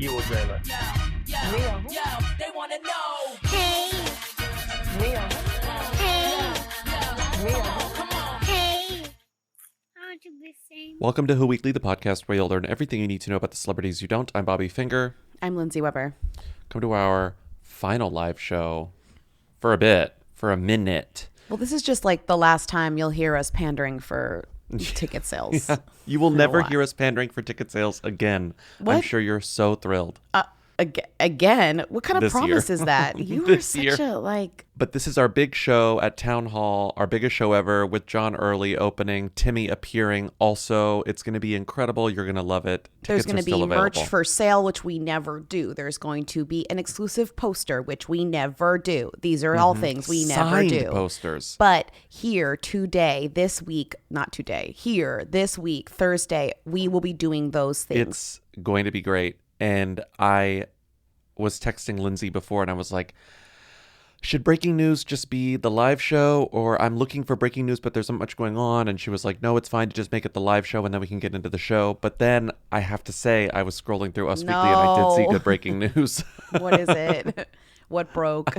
Evil Jailer. Mia. They wanna know. Hey. Mia. Hey. Mia. Hey. I want to be seen. Welcome to Who Weekly, the podcast where you'll learn everything you need to know about the celebrities you don't. I'm Bobby Finger. I'm Lindsay Weber. Come to our final live show for a minute. Well, this is just like the last time you'll hear us pandering for ticket sales. Yeah. You will never hear us pandering for ticket sales again. What? I'm sure you're so thrilled. Again? What kind of This promise year. is that? You are This such year. a like... But this is our big show at Town Hall, our biggest show ever, with John Early opening, Timmy appearing. Also, it's going to be incredible. You're going to love it. There's Tickets going are to be still merch available. for sale, which we never do. There's going to be an exclusive poster, which we never do. These are all things we never Signed do. posters. But here, this week, Thursday, we will be doing those things. It's going to be great. And I was texting Lindsay before and I was like, should breaking news just be the live show? Or I'm looking for breaking news, but there's so much going on. And she was like, no, it's fine to just make it the live show and then we can get into the show. But then I have to say, I was scrolling through Us Weekly and I did see good breaking news. What is it? What broke?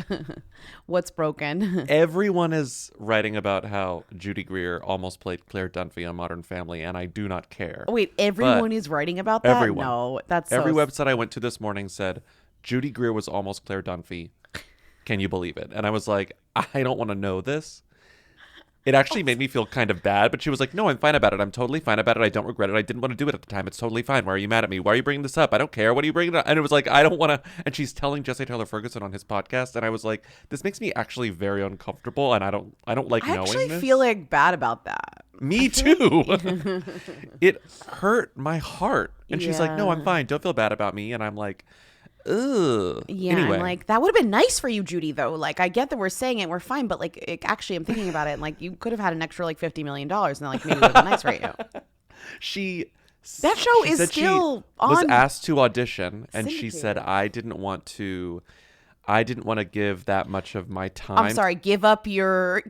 What's broken? Everyone is writing about how Judy Greer almost played Claire Dunphy on Modern Family, and I do not care. Oh, wait, everyone is writing about that? Everyone. No, that's Every so... website I went to this morning said, Judy Greer was almost Claire Dunphy. Can you believe it? And I was like, I don't want to know this. It actually made me feel kind of bad, but she was like, no, I'm fine about it. I'm totally fine about it. I don't regret it. I didn't want to do it at the time. It's totally fine. Why are you mad at me? Why are you bringing this up? I don't care. What are you bringing up? And it was like, I don't want to. And she's telling Jesse Tyler Ferguson on his podcast. And I was like, this makes me actually very uncomfortable. And I don't like knowing actually this. feel like bad about that. Me too. It hurt my heart. And she's like, no, I'm fine. Don't feel bad about me. And I'm like, ugh. Yeah, Anyway. I'm like, that would have been nice for you, Judy, though. Like, I get that we're saying it, we're fine, but like, actually, I'm thinking about it, and like, you could have had an extra like $50 million, and like, maybe it would have been nice for you. That show is still was on- asked to audition, and she said, syndicated. I didn't want to give that much of my time. I'm sorry, give up your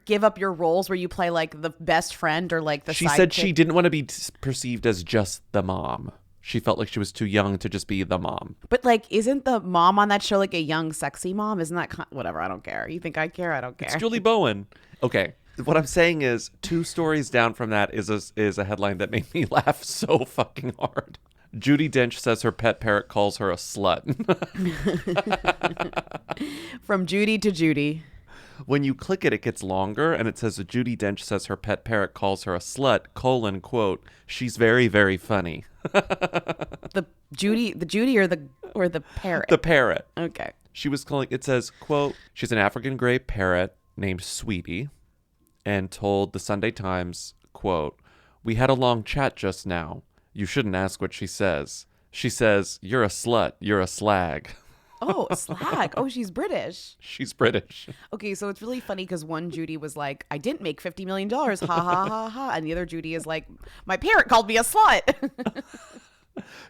roles where you play like the best friend or like the She sidekick. said she didn't want to be perceived as just the mom. She felt like she was too young to just be the mom. But like, isn't the mom on that show like a young, sexy mom? Isn't that whatever? I don't care. You think I care? I don't care. It's Julie Bowen. Okay. What I'm saying is, 2 stories down from that is a headline that made me laugh so fucking hard. Judi Dench says her pet parrot calls her a slut. From Judy to Judy. When you click it, it gets longer, and it says Judi Dench says her pet parrot calls her a slut, quote, she's very, very funny. The Judy or the parrot. The parrot. Okay. She was calling, it says, quote, she's an African gray parrot named Sweetie, and told the Sunday Times, quote, we had a long chat just now. You shouldn't ask what she says. She says, you're a slut, you're a slag. Oh, slag. Oh, she's British. She's British. Okay, so it's really funny because one Judy was like, I didn't make $50 million. Ha ha ha ha. And the other Judy is like, my parrot called me a slut.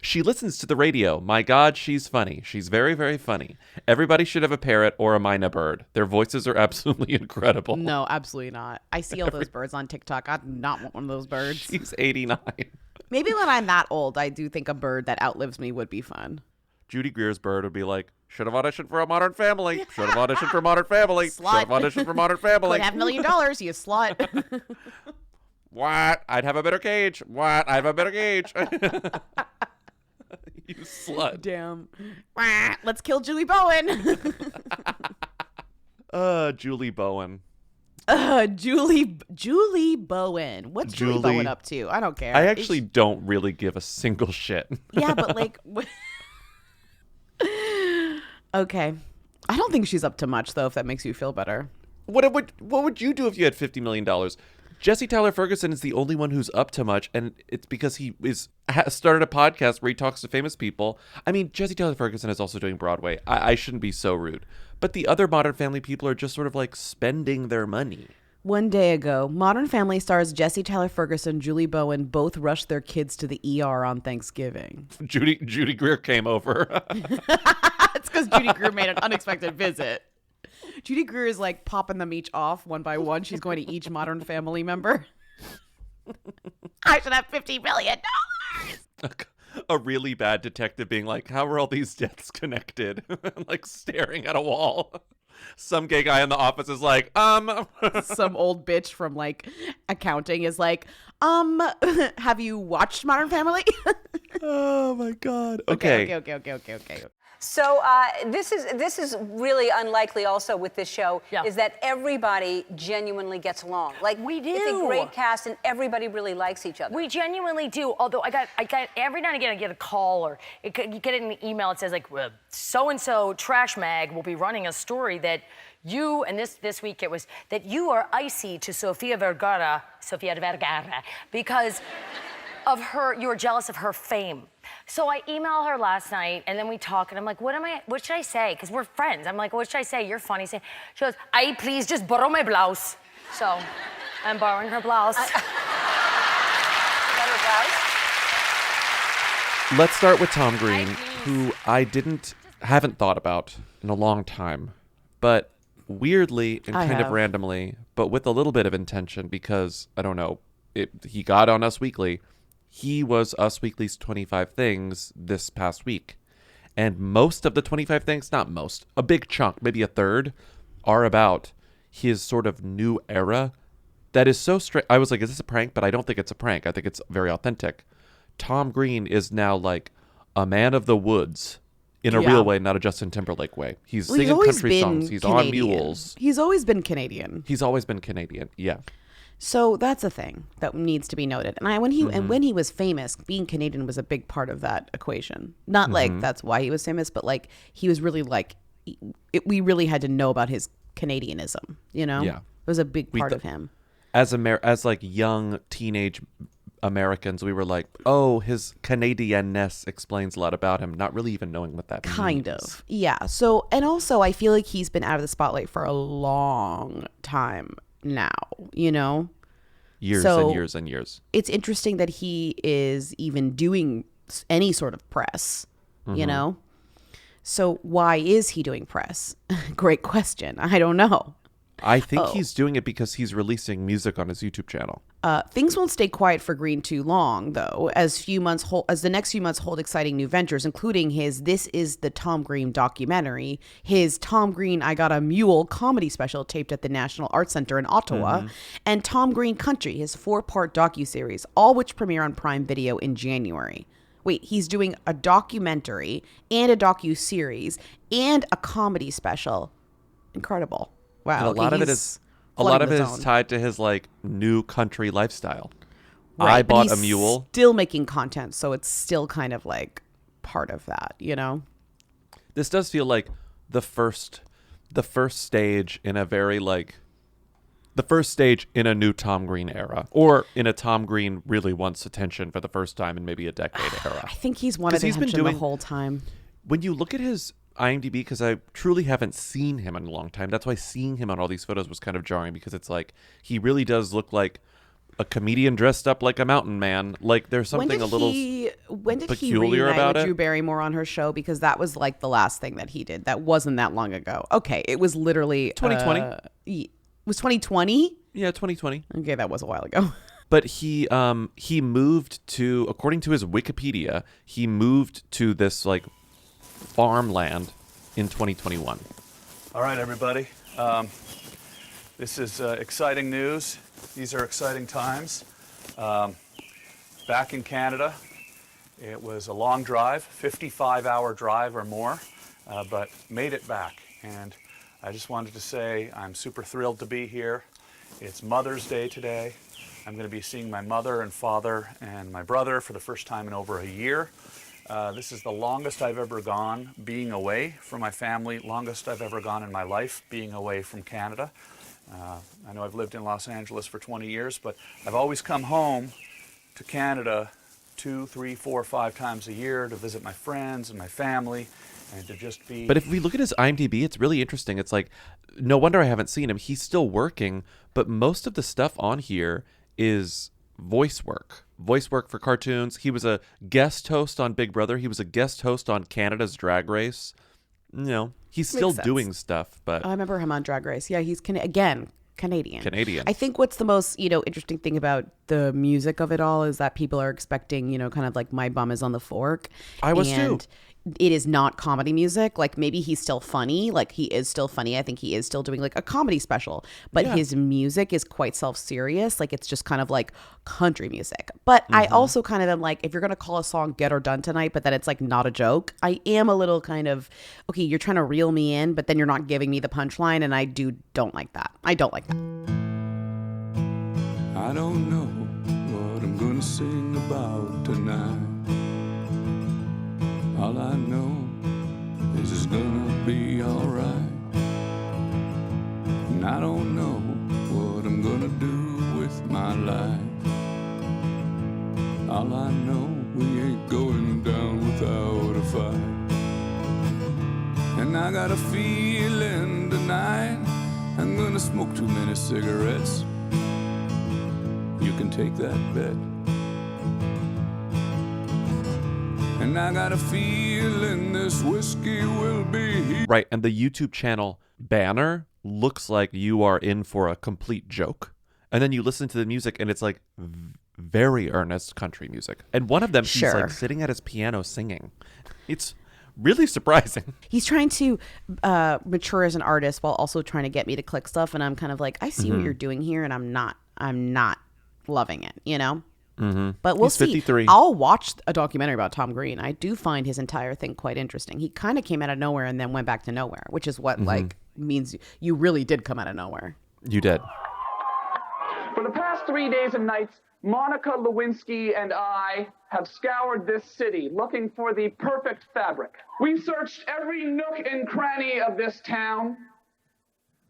She listens to the radio. My God, she's funny. She's very, very funny. Everybody should have a parrot or a myna bird. Their voices are absolutely incredible. No, absolutely not. I see all those birds on TikTok. I do not want one of those birds. She's 89. Maybe when I'm that old, I do think a bird that outlives me would be fun. Judy Greer's bird would be like, should have auditioned for a Modern Family. Should have auditioned for Modern Family. Should have auditioned for Modern Family. Could have $1 million, you slut. What? I'd have a better cage. What? I'd have a better cage. You slut. Damn. Let's kill Julie Bowen. Julie Bowen. Julie Bowen. What's Julie Bowen up to? I don't care. I actually don't really give a single shit. Yeah, but like... Okay. I don't think she's up to much, though, if that makes you feel better. What would you do if you had $50 million? Jesse Tyler Ferguson is the only one who's up to much, and it's because he started a podcast where he talks to famous people. I mean, Jesse Tyler Ferguson is also doing Broadway. I shouldn't be so rude. But the other Modern Family people are just sort of like spending their money. One day ago, Modern Family stars Jesse Tyler Ferguson, Julie Bowen both rushed their kids to the ER on Thanksgiving. Judy Greer came over. It's because Judy Greer made an unexpected visit. Judy Greer is like popping them each off one by one. She's going to each Modern Family member. I should have $50 million. a really bad detective being like, how are all these deaths connected? Like staring at a wall. Some gay guy in the office is like, Some old bitch from like accounting is like, have you watched Modern Family? Oh my God. Okay. So this is really unlikely also with this show, Yeah. is that everybody genuinely gets along. Like, We it's a do. great cast and everybody really likes each other. We genuinely do. Although I got every now and again I get a call or you get an email that says like so and so Trash Mag will be running a story that you and this week it was that you are icy to Sofia Vergara because of her, you were jealous of her fame. So I emailed her last night, and then we talk, and I'm like, what should I say? Because we're friends. I'm like, what should I say? You're funny. She goes, please just borrow my blouse. So I'm borrowing her blouse. Let's start with Tom Green, who I haven't thought about in a long time, but weirdly and kind of randomly, but with a little bit of intention because, I don't know, he got on Us Weekly. He was Us Weekly's 25 Things this past week. And most of the 25 things, not most, a big chunk, maybe a third, are about his sort of new era that is so strange. I was like, is this a prank? But I don't think it's a prank. I think it's very authentic. Tom Green is now like a man of the woods in a real way, not a Justin Timberlake way. He's singing country songs. He's on mules. He's always been Canadian. Yeah. So that's a thing that needs to be noted. And when he was famous, being Canadian was a big part of that equation. Not like that's why he was famous, but like he was really like we really had to know about his Canadianism. You know, Yeah. it was a big part of him. As like young teenage Americans, we were like, oh, his Canadianness explains a lot about him, not really even knowing what that means. Kind of. Yeah. So, and also I feel like he's been out of the spotlight for a long time now, you know? Years So, and years and years. It's interesting that he is even doing any sort of press, you know? So why is he doing press? Great question. I don't know. I think he's doing it because he's releasing music on his YouTube channel. Things won't stay quiet for Green too long, though, as the next few months hold exciting new ventures, including his This Is the Tom Green documentary, his Tom Green I Got a Mule comedy special taped at the National Arts Center in Ottawa, and Tom Green Country, his 4-part docuseries, all which premiere on Prime Video in January. Wait, he's doing a documentary and a docuseries and a comedy special. Incredible. Wow. And a lot of it is tied to his like new country lifestyle. Right, I but bought he's a mule. Still making content, so it's still kind of like part of that, you know? This does feel like the first stage in a very like the first stage in a new Tom Green era, or in a Tom Green really wants attention for the first time in maybe a decade era. I think he's wanted attention the whole time. When you look at his IMDb, because I truly haven't seen him in a long time. That's why seeing him on all these photos was kind of jarring, because it's like he really does look like a comedian dressed up like a mountain man. Like there's something a little when did he peculiar reunite about with it. Drew Barrymore on her show? Because that was like the last thing that he did. That wasn't that long ago. Okay, it was literally 2020. It was 2020. Yeah, 2020. Okay, that was a while ago. But he moved to, according to his Wikipedia, he moved to this like farmland in 2021. All right, everybody. This is exciting news. These are exciting times. Back in Canada, it was a long drive, 55-hour drive or more, but made it back. And I just wanted to say I'm super thrilled to be here. It's Mother's Day today. I'm going to be seeing my mother and father and my brother for the first time in over a year. This is the longest I've ever gone being away from my family, longest I've ever gone in my life being away from Canada. I know I've lived in Los Angeles for 20 years, but I've always come home to Canada 2, 3, 4, 5 times a year to visit my friends and my family and to just be... But if we look at his IMDb, it's really interesting. It's like, no wonder I haven't seen him. He's still working, but most of the stuff on here is voice work for cartoons. He was a guest host on Big Brother. He was a guest host on Canada's Drag Race. You know, he's still doing stuff, but I remember him on Drag Race. Yeah, he's again Canadian. Canadian. I think what's the most, interesting thing about the music of it all is that people are expecting, kind of like My Bum Is on the Fork. I was too. And it is not comedy music. Like maybe he's still funny. Like he is still funny. I think he is still doing like a comedy special, but his music is quite self-serious. Like it's just kind of like country music. But I also kind of am like, if you're going to call a song Get Her Done Tonight, but then it's like not a joke, I am a little kind of, okay, you're trying to reel me in, but then you're not giving me the punchline. And I don't like that. I don't like that. I don't know what I'm gonna sing about tonight. All I know is it's gonna be alright. And I don't know what I'm gonna do with my life. All I know, we ain't going down without a fight. And I got a feeling tonight I'm gonna smoke too many cigarettes. You can take that bet. And I got a feeling this whiskey will be. Right, and the YouTube channel banner looks like you are in for a complete joke. And then you listen to the music and it's like very earnest country music. And one of them, he's like sitting at his piano singing. It's really surprising. He's trying to mature as an artist while also trying to get me to click stuff. And I'm kind of like, I see what you're doing here and I'm not loving it, But we'll He's see. 53. I'll watch a documentary about Tom Green. I do find his entire thing quite interesting. He kind of came out of nowhere and then went back to nowhere, which is what like means you really did come out of nowhere. You did. For the past 3 days and nights, Monica Lewinsky and I have scoured this city looking for the perfect fabric. We searched every nook and cranny of this town.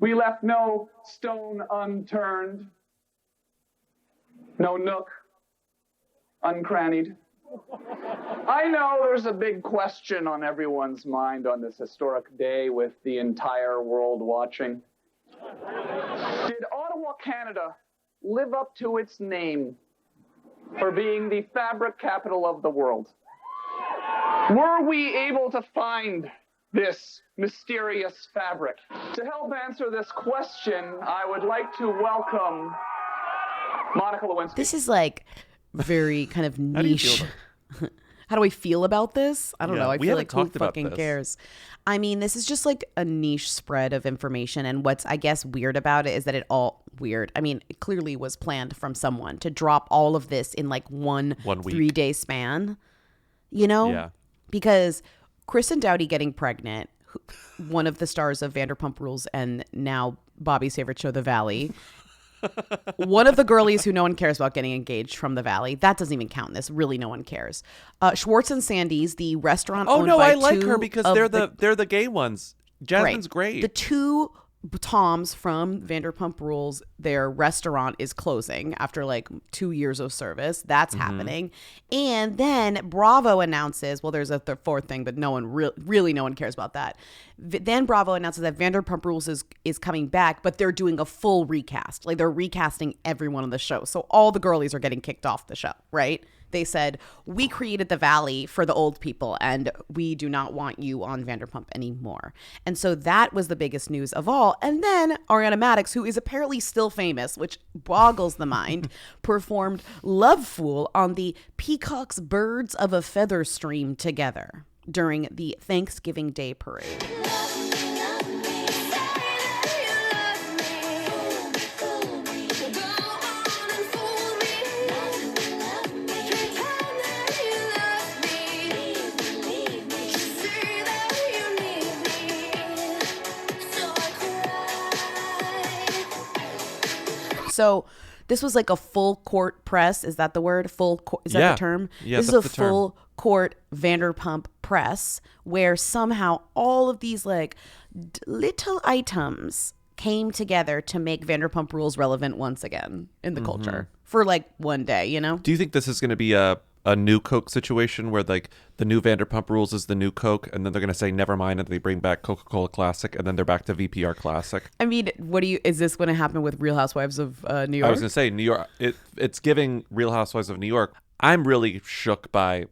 We left no stone unturned, no nook uncrannied. I know there's a big question on everyone's mind on this historic day with the entire world watching. Did Ottawa, Canada live up to its name for being the fabric capital of the world? Were we able to find this mysterious fabric? To help answer this question, I would like to welcome Monica Lewinsky. This is like very kind of niche. How do I feel about this? I don't know. I feel like who fucking cares? I mean, this is just like a niche spread of information. And what's, I guess, weird about it is that it clearly was planned from someone to drop all of this in like one 3-day span, Yeah. Because Kristen Doughty getting pregnant, one of the stars of Vanderpump Rules and now Bobby's favorite show, The Valley. One of the girlies who no one cares about getting engaged from the Valley. That doesn't even count in this. Really, no one cares. Schwartz and Sandy's, the restaurant. Oh owned no, by I like two her because of they're the gay ones. Jasmine's great. The two Toms from Vanderpump Rules, their restaurant is closing after like 2 years of service. That's happening. And then Bravo announces, well, there's a fourth thing, but no one really no one cares about that. Then Bravo announces that Vanderpump Rules is coming back, but they're doing a full recast. Like they're recasting everyone on the show. So all the girlies are getting kicked off the show, right? They said, we created the Valley for the old people and we do not want you on Vanderpump anymore. And so that was the biggest news of all. And then Ariana Madix, who is apparently still famous, which boggles the mind, performed Love Fool on the Peacock's Birds of a Feather stream together during the Thanksgiving Day parade. So this was like a full court press. Is that the word? Full court? Is that the term? Yeah, this is a full court Vanderpump press where somehow all of these like little items came together to make Vanderpump Rules relevant once again in the culture for like one day, Do you think this is going to be a new Coke situation where like the new Vanderpump Rules is the new Coke and then they're going to say never mind and they bring back Coca-Cola Classic and then they're back to VPR Classic? I mean, is this going to happen with Real Housewives of New York? I was going to say New York. It's giving Real Housewives of New York. I'm really shook by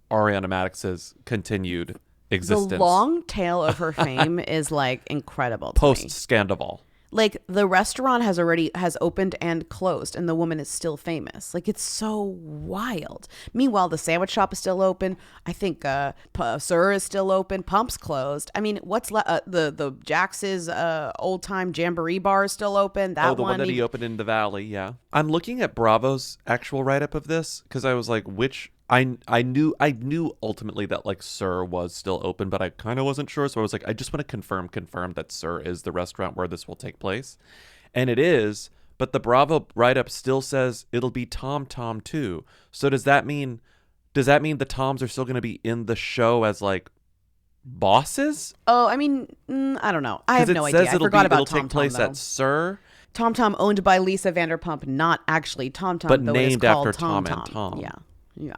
Ariana Madix's continued existence. The long tail of her fame is like incredible to post me. Scandival. Like the restaurant has opened and closed and the woman is still famous. Like it's so wild. Meanwhile, the sandwich shop is still open. I think Sir is still open. Pump's closed. I mean, what's the Jax's old time Jamboree bar is still open. That the one that he opened in the Valley, yeah. I'm looking at Bravo's actual write-up of this because I was like, I knew ultimately that like Sir was still open, but I kind of wasn't sure. So I was like, I just want to confirm that Sir is the restaurant where this will take place. And it is, but the Bravo write-up still says it'll be Tom too. So does that mean the Toms are still going to be in the show as like bosses? Oh, I mean, I don't know. I have no idea. I forgot about it'll take place at Sir. Tom owned by Lisa Vanderpump, not actually Tom, but though named it is called after Tom and Tom. Yeah.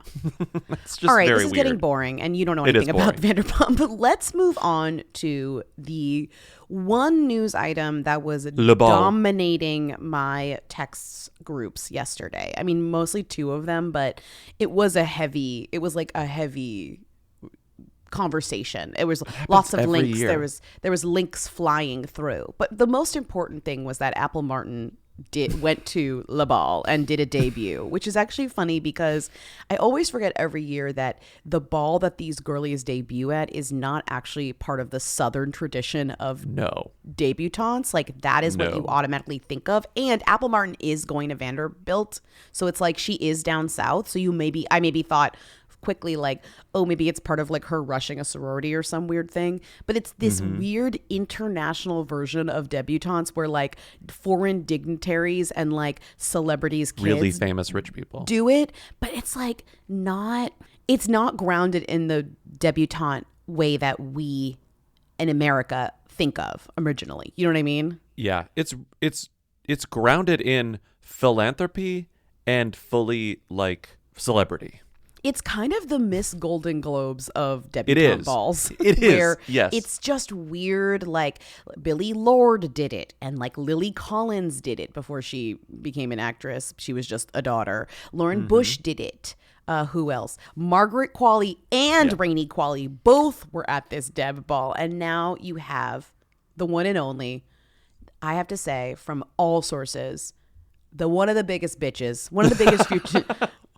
It's just all right, very this is weird. getting boring, and you don't know anything about Vanderpump. Let's move on to the one news item that was dominating my text groups yesterday. I mean, mostly two of them, but it was like a heavy conversation. It was lots of links. Year. There was links flying through. But the most important thing was that Apple Martin went to La Ball and did a debut, which is actually funny because I always forget every year that the ball that these girlies debut at is not actually part of the Southern tradition of debutantes. Like that is what you automatically think of. And Apple Martin is going to Vanderbilt, so it's like she is down south. So I maybe thought quickly like, oh, maybe it's part of like her rushing a sorority or some weird thing. But it's this weird international version of debutantes where like foreign dignitaries and like celebrities, kids, really famous rich people do it. But it's like it's not grounded in the debutante way that we in America think of originally. You know what I mean? Yeah, it's grounded in philanthropy and fully like celebrity. It's kind of the Miss Golden Globes of debutante balls. It where is, yes. It's just weird, like Billie Lourd did it, and like Lily Collins did it before she became an actress. She was just a daughter. Lauren Bush did it. Who else? Margaret Qualley and Rainey Qualley both were at this Deb ball. And now you have the one and only, I have to say, from all sources, one of the biggest bitches, one of the biggest future...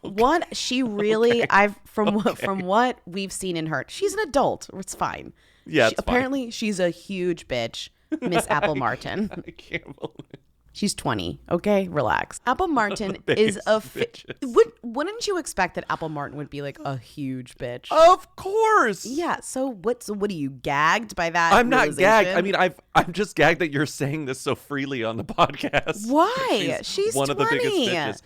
One, she really, from what we've seen in her, she's an adult. It's fine. Yeah, apparently she's a huge bitch, Miss Apple Martin. I can't believe it. She's 20. Okay, relax. Apple Martin is wouldn't you expect that Apple Martin would be like a huge bitch? Of course. Yeah. So what are you gagged by that? I'm not gagged. I mean, I'm just gagged that you're saying this so freely on the podcast. Why? She's one 20. of the biggest bitches.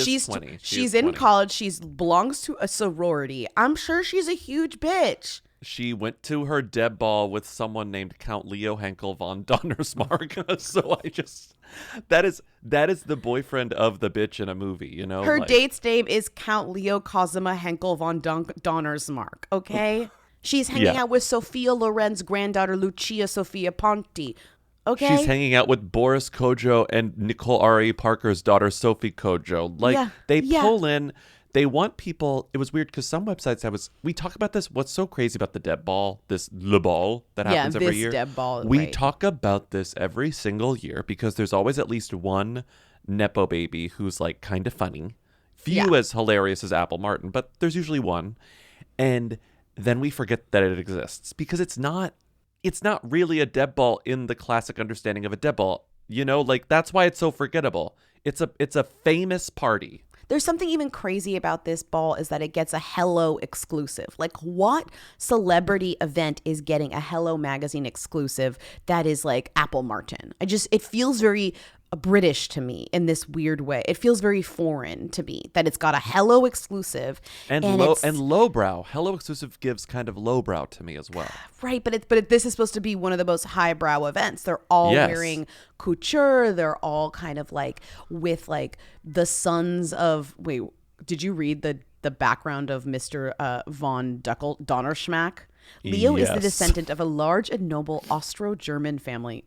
She's 20. She's in college. She belongs to a sorority. I'm sure she's a huge bitch. She went to her Deb ball with someone named Count Leo Henkel von Donnersmarck. So that is the boyfriend of the bitch in a movie, you know? Her date's name is Count Leo Cosima Henkel von Donnersmarck, okay? She's hanging out with Sophia Loren's granddaughter, Lucia Sophia Ponti, okay? She's hanging out with Boris Kodjoe and Nicole R.A. Parker's daughter, Sophie Kodjoe. Like, they pull in... They want people. It was weird because some websites we talk about this. What's so crazy about the Deb ball, this Le Ball that happens every year? Deb ball. We talk about this every single year because there's always at least one Nepo baby who's like kind of funny. Few as hilarious as Apple Martin, but there's usually one. And then we forget that it exists because it's not really a Deb ball in the classic understanding of a Deb ball. You know, like that's why it's so forgettable. It's a famous party. There's something even crazy about this ball is that it gets a Hello exclusive. Like, what celebrity event is getting a Hello magazine exclusive that is like Apple Martin? It feels very British to me in this weird way. It feels very foreign to me that it's got a Hello exclusive and lowbrow. Hello exclusive gives kind of lowbrow to me as well. Right, but this is supposed to be one of the most highbrow events. They're all wearing couture. They're all kind of like with like the sons of. Wait, did you read the background of Mr. von Donnerschmack? Leo is the descendant of a large and noble Austro-German family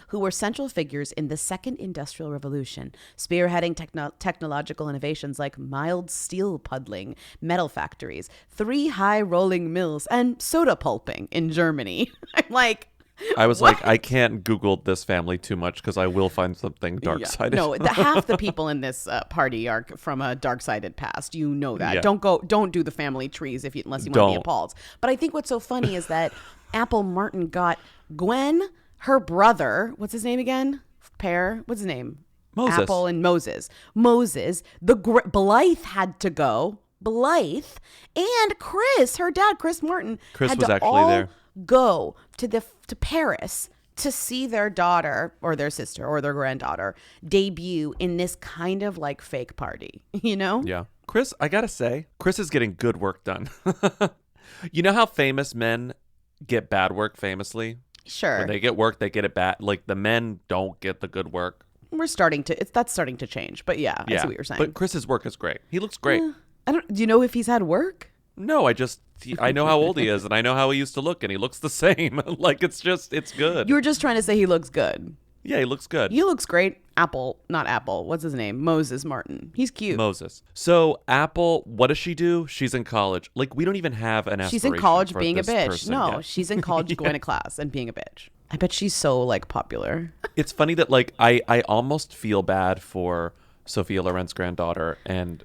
who were central figures in the Second Industrial Revolution, spearheading technological innovations like mild steel puddling, metal factories, 3 high rolling mills, and soda pulping in Germany. I'm like, I was like, I can't Google this family too much because I will find something dark-sided. No, half the people in this party are from a dark-sided past. You know that. Yeah. Don't do the family trees unless you want to be appalled. But I think what's so funny is that Apple Martin got Gwen, her brother. What's his name again? What's his name? Moses. Apple and Moses. Blythe had to go. Blythe and Chris, her dad, Chris Martin, Chris had was to actually all there. go to Paris to see their daughter or their sister or their granddaughter debut in this kind of like fake party, you know? Yeah. Chris, I gotta say, Chris is getting good work done. You know how famous men get bad work famously? Sure. When they get work, they get it bad. Like the men don't get the good work. That's starting to change. But yeah, I see what you're saying. But Chris's work is great. He looks great. Do you know if he's had work? No, I know how old he is, and I know how he used to look, and he looks the same. Like, it's good. You were just trying to say he looks good. Yeah, he looks good. He looks great. Not Apple. What's his name? Moses Martin. He's cute. Moses. So, Apple, what does she do? She's in college. Like, we don't even have an aspiration. She's in college for being a this bitch. person No, yet. she's in college going to class and being a bitch. I bet she's so, like, popular. It's funny that, like, I almost feel bad for Sophia Loren's granddaughter and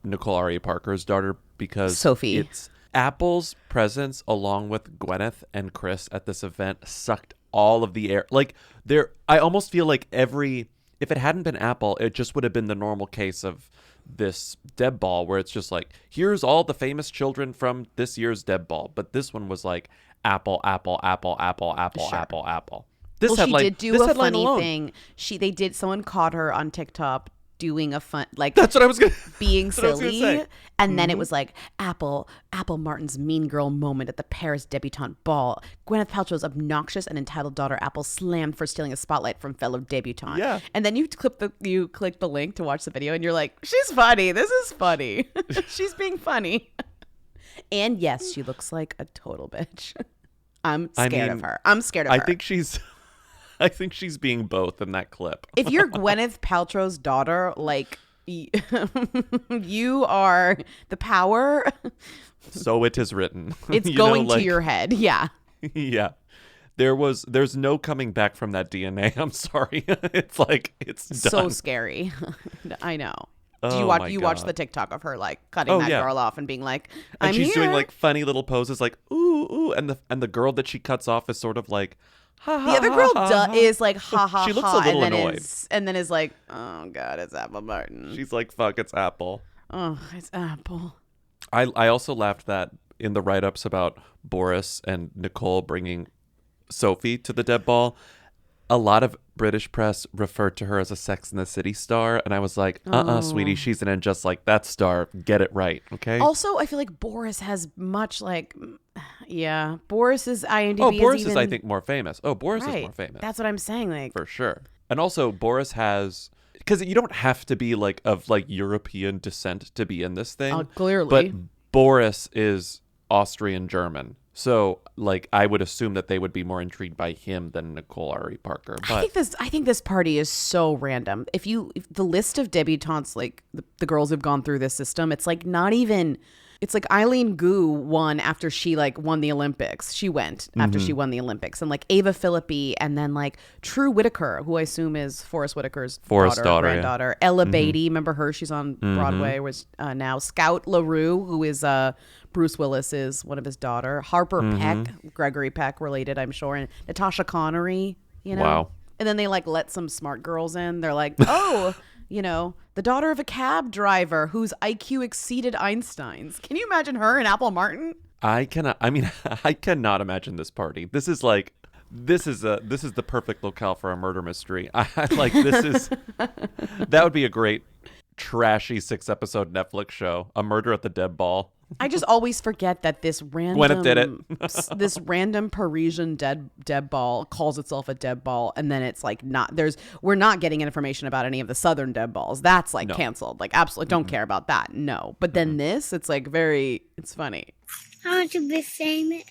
Nicole Ari Parker's daughter because Sophie. It's Apple's presence along with Gwyneth and Chris at this event sucked all of the air. Like I almost feel like if it hadn't been Apple, it just would have been the normal case of this Deb Ball where it's just like, here's all the famous children from this year's Deb Ball. But this one was like Apple. Sure. This She headline, did do this a headline funny alone. thing. Someone caught her on TikTok doing a fun, like, That's what I was gonna. being that's what I was gonna silly. say. And then it was like Apple Martin's mean girl moment at the Paris debutante ball. Gwyneth Paltrow's obnoxious and entitled daughter Apple slammed for stealing a spotlight from fellow debutante. Yeah. And then you click the link to watch the video and you're like, she's funny. This is funny. She's being funny. And yes, she looks like a total bitch. I'm scared of her. I'm scared of her. I think she's being both in that clip. If you're Gwyneth Paltrow's daughter, like, you are the power. So it is written. It's You know, going to like- your head. Yeah. Yeah. There's no coming back from that DNA. I'm sorry. It's like, it's done. So scary. I know. Do Oh you watch my you watch God. the TikTok of her like cutting that yeah. girl off and being like, And I'm she's here. doing like funny little poses like, ooh, ooh. And the girl that she cuts off is sort of like, ha, ha, the other ha, girl ha, ha. is like ha ha She looks ha, a little and then annoyed. is like, oh God, it's Apple Martin. She's like, fuck, it's Apple. Oh, it's Apple. I also laughed that in the write-ups about Boris and Nicole bringing Sophie to the Deb Ball, a lot of British press referred to her as a Sex and the City star, and I was like, sweetie, she's in just like that star. Get it right, okay? Also, I feel like Boris has much like, yeah, Boris's IMDb. Oh, Boris even, is, I think, more famous. Oh, Boris right. is more famous. That's what I'm saying. Like, For sure. And also, Boris has... Because you don't have to be like of like European descent to be in this thing. Clearly. But Boris is Austrian German. So like I would assume that they would be more intrigued by him than Nicole Ari Parker. But I think this party is so random. If the list of debutantes, like the girls who've gone through this system, it's like not even. It's like Eileen Gu won after she like won the Olympics. She went after she won the Olympics, and like Ava Philippi, and then like True Whitaker, who I assume is Forrest Whitaker's Forrest's daughter, yeah. granddaughter. Ella Beatty, remember her? She's on Broadway. Was now Scout LaRue, who is Bruce Willis is one of his daughter. Harper Peck, Gregory Peck related, I'm sure, and Natasha Connery. You know, Wow. And then they like let some smart girls in. They're like, oh. You know, the daughter of a cab driver whose IQ exceeded Einstein's. Can you imagine her and Apple Martin? I cannot imagine this party. This is the perfect locale for a murder mystery. That would be a great trashy 6-episode Netflix show. A Murder at the Deb Ball. I just always forget that this random Gwyneth did it. this random Parisian Deb Ball calls itself a Deb Ball, and then it's like we're not getting information about any of the Southern Deb Balls. That's like canceled. Like absolutely don't care about that. No. But then this, it's like it's funny. I want to be famous.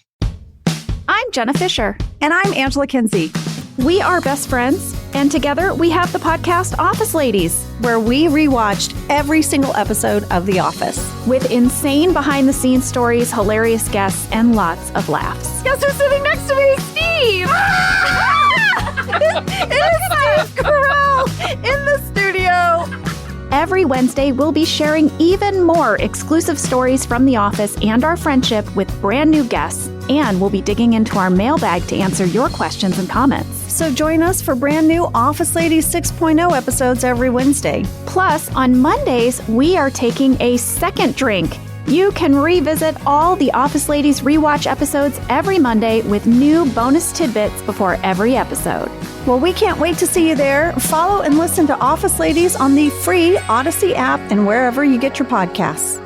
I'm Jenna Fisher. And I'm Angela Kinsey. We are best friends, And together, we have the podcast Office Ladies, where we rewatched every single episode of The Office. with insane behind-the-scenes stories, hilarious guests, and lots of laughs. Guess who's sitting next to me? Steve! It is Steve Carell in the studio. Every Wednesday, we'll be sharing even more exclusive stories from The Office and our friendship with brand new guests, and we'll be digging into our mailbag to answer your questions and comments. So join us for brand new Office Ladies 6.0 episodes every Wednesday. Plus, on Mondays, we are taking a second drink. You can revisit all the Office Ladies rewatch episodes every Monday with new bonus tidbits before every episode. Well, we can't wait to see you there. Follow and listen to Office Ladies on the free Odyssey app and wherever you get your podcasts.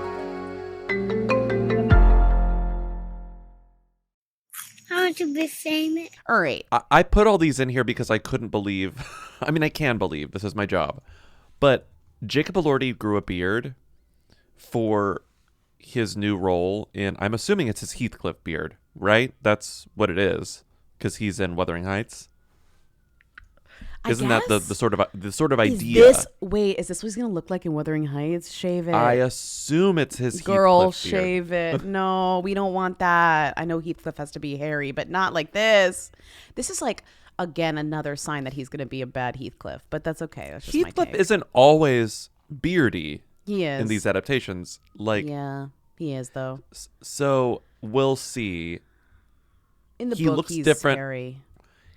I want to be famous. All right. I put all these in here because I couldn't believe. I mean, I can believe this is my job, but Jacob Elordi grew a beard for his new role in. I'm assuming it's his Heathcliff beard, right? That's what it is because he's in Wuthering Heights. Isn't that the sort of idea? Is this what he's gonna look like in Wuthering Heights? Shave it. I assume it's his Girl, Heathcliff beard. shave it. No, we don't want that. I know Heathcliff has to be hairy, but not like this. This is like, again, another sign that he's gonna be a bad Heathcliff, but that's okay. That's just Heathcliff my take. isn't always beardy. He is in these adaptations. Like, yeah, he is though. So we'll see. In the He book, looks he's different. hairy.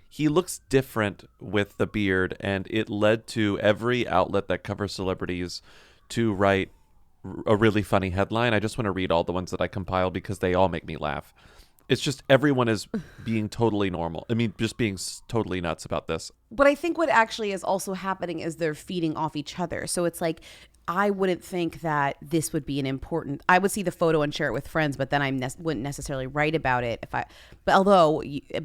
He looks different with the beard, and it led to every outlet that covers celebrities to write a really funny headline. I just want to read all the ones that I compiled because they all make me laugh. It's just everyone is being totally normal. I mean, just being totally nuts about this. But I think what actually is also happening is they're feeding off each other. So it's like, I wouldn't think that this would be an important. I would see the photo and share it with friends, but then I wouldn't necessarily write about it if I. But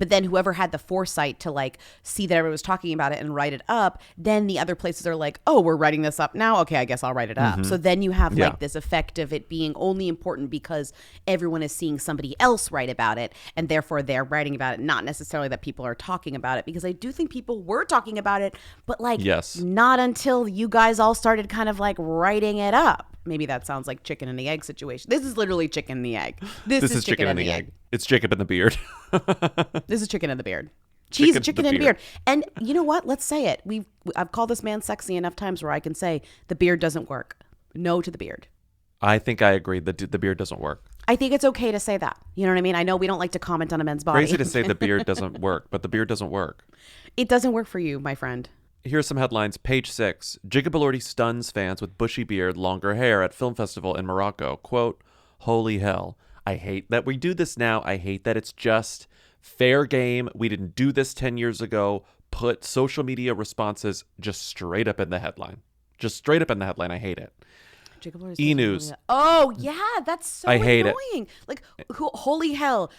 then whoever had the foresight to like see that everyone was talking about it and write it up, then the other places are like, oh, we're writing this up now. Okay, I guess I'll write it up. So then you have like this effect of it being only important because everyone is seeing somebody else write about it, and therefore they're writing about it, not necessarily that people are talking about it. Because I do think people were talking about it, but like not until you guys all started kind of like writing it up. Maybe that sounds like chicken and the egg situation. This is literally chicken and the egg. This is chicken and the egg. It's Jacob and the beard. This is chicken and the beard. Cheese, chicken and beard. And you know what? Let's say it. I've called this man sexy enough times where I can say the beard doesn't work. No to the beard. I think I agree that the beard doesn't work. I think it's okay to say that. You know what I mean? I know we don't like to comment on a man's body. Crazy to say the beard doesn't work, but the beard doesn't work. It doesn't work for you, my friend. Here's some headlines. Page 6. Jacob Elordi stuns fans with bushy beard, longer hair at film festival in Morocco. Quote, holy hell. I hate that we do this now. I hate that it's just fair game. We didn't do this 10 years ago. Put social media responses just straight up in the headline. Just straight up in the headline. I hate it. E-News. Oh, yeah. That's so I hate annoying. Like, holy hell.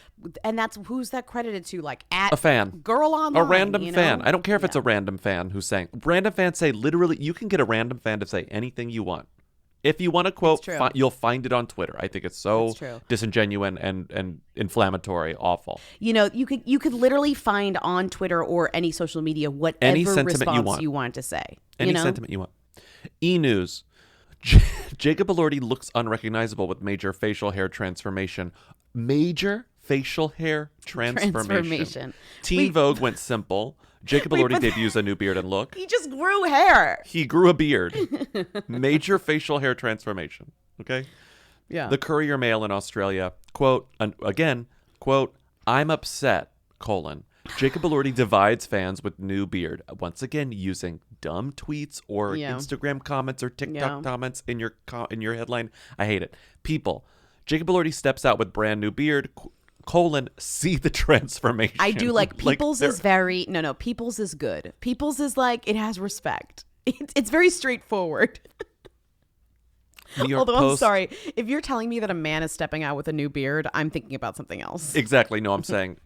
And that's who's that credited to? Like, at a fan. Girl online. A random you know? fan. I don't care if it's a random fan who's saying. Random fans say literally, you can get a random fan to say anything you want. If you want to quote, you'll find it on Twitter. I think it's so disingenuous and inflammatory, awful. You know, you could literally find on Twitter or any social media whatever response you want to say. Any sentiment you want. E-News. Jacob Elordi looks unrecognizable with major facial hair transformation. Major facial hair transformation. Teen Vogue went simple. Jacob Elordi debuts a new beard and look. He just grew hair. He grew a beard. Major facial hair transformation. Okay? Yeah. The Courier Mail in Australia, quote, again, quote, I'm upset, Jacob Elordi divides fans with new beard. Once again, using dumb tweets or Instagram comments or TikTok comments in your headline. I hate it. People. Jacob Elordi steps out with brand new beard. See the transformation. I do like People's is very People's is good. People's is like it has respect. It's very straightforward. Although I'm sorry, if you're telling me that a man is stepping out with a new beard, I'm thinking about something else. Exactly. No, I'm saying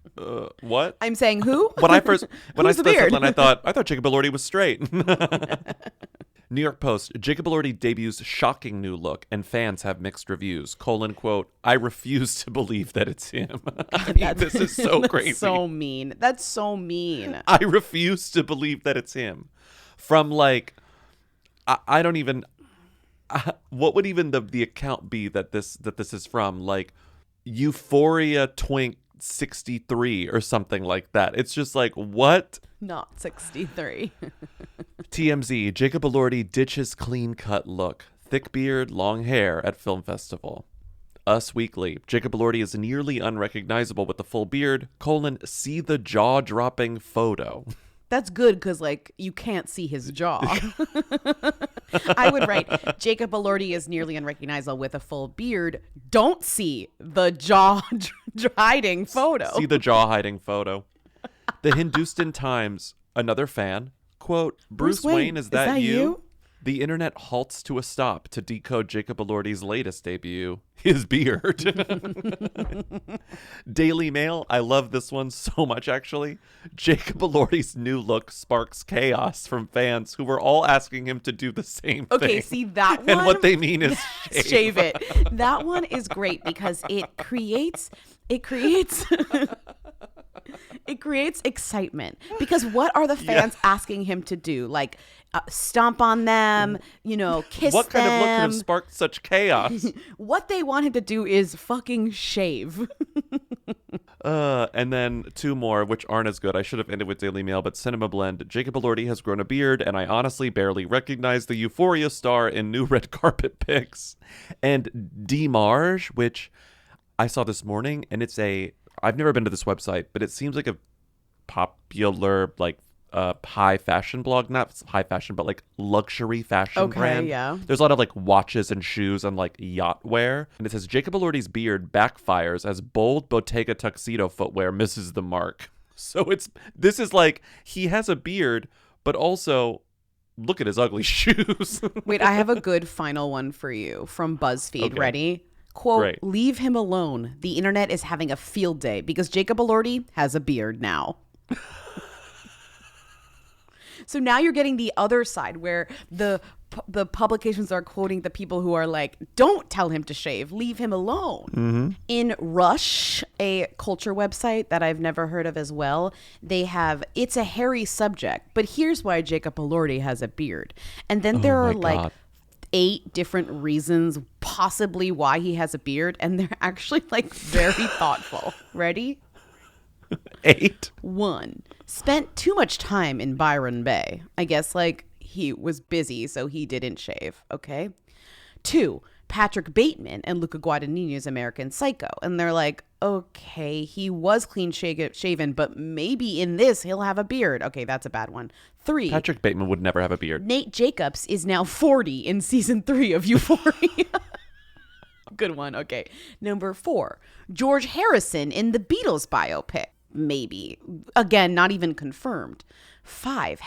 what? I'm saying who? When I first read, I thought Jacob Elordi was straight. New York Post, Jacob Elordi debuts shocking new look and fans have mixed reviews. Quote, I refuse to believe that it's him. I mean, this is so crazy. So mean. That's so mean. I refuse to believe that it's him. From like, I don't even, what would even the account be that this is from? Like Euphoria Twink 63 or something like that. It's just like, what? Not 63. TMZ, Jacob Elordi ditches clean-cut look. Thick beard, long hair at film festival. Us Weekly, Jacob Elordi is nearly unrecognizable with the full beard, see the jaw-dropping photo. That's good because, like, you can't see his jaw. I would write, Jacob Elordi is nearly unrecognizable with a full beard. Don't see the jaw-hiding photo. See the jaw-hiding photo. The Hindustan Times, another fan, quote, Bruce Wayne, is that you? The internet halts to a stop to decode Jacob Elordi's latest debut, his beard. Daily Mail, I love this one so much, actually. Jacob Elordi's new look sparks chaos from fans who were all asking him to do the same thing. Okay, see that one? And what they mean is shave it. That one is great because it creates it creates excitement, because what are the fans asking him to do? Like stomp on them, kiss them. What kind of look could have sparked such chaos? What they want him to do is fucking shave. And then two more, which aren't as good. I should have ended with Daily Mail, but Cinema Blend. Jacob Elordi has grown a beard, and I honestly barely recognize the Euphoria star in new red carpet pics. And DeMarge, which I saw this morning, and I've never been to this website, but it seems like a popular, like, high fashion blog. Not high fashion, but like luxury fashion brand. Yeah. There's a lot of like watches and shoes and like yacht wear. And it says Jacob Elordi's beard backfires as bold Bottega tuxedo footwear misses the mark. So this is like, he has a beard, but also look at his ugly shoes. Wait, I have a good final one for you from BuzzFeed. Okay. Ready? Quote, Great. Leave him alone. The internet is having a field day because Jacob Elordi has a beard now. So now you're getting the other side where the publications are quoting the people who are like, don't tell him to shave, leave him alone. Mm-hmm. In Rush, a culture website that I've never heard of as well, they have, it's a hairy subject, but here's why Jacob Elordi has a beard. And then there are like 8 different reasons possibly why he has a beard, and they're actually like very thoughtful. Ready? 8. 1, spent too much time in Byron Bay. I guess like he was busy, so he didn't shave. Okay. 2, Patrick Bateman and Luca Guadagnino's American Psycho. And they're like, okay, he was clean shaven, but maybe in this he'll have a beard. Okay, that's a bad one. 3, Patrick Bateman would never have a beard. Nate Jacobs is now 40 in season 3 of Euphoria. Good one. Okay. Number 4, George Harrison in the Beatles biopic. Maybe. Again, not even confirmed. 5,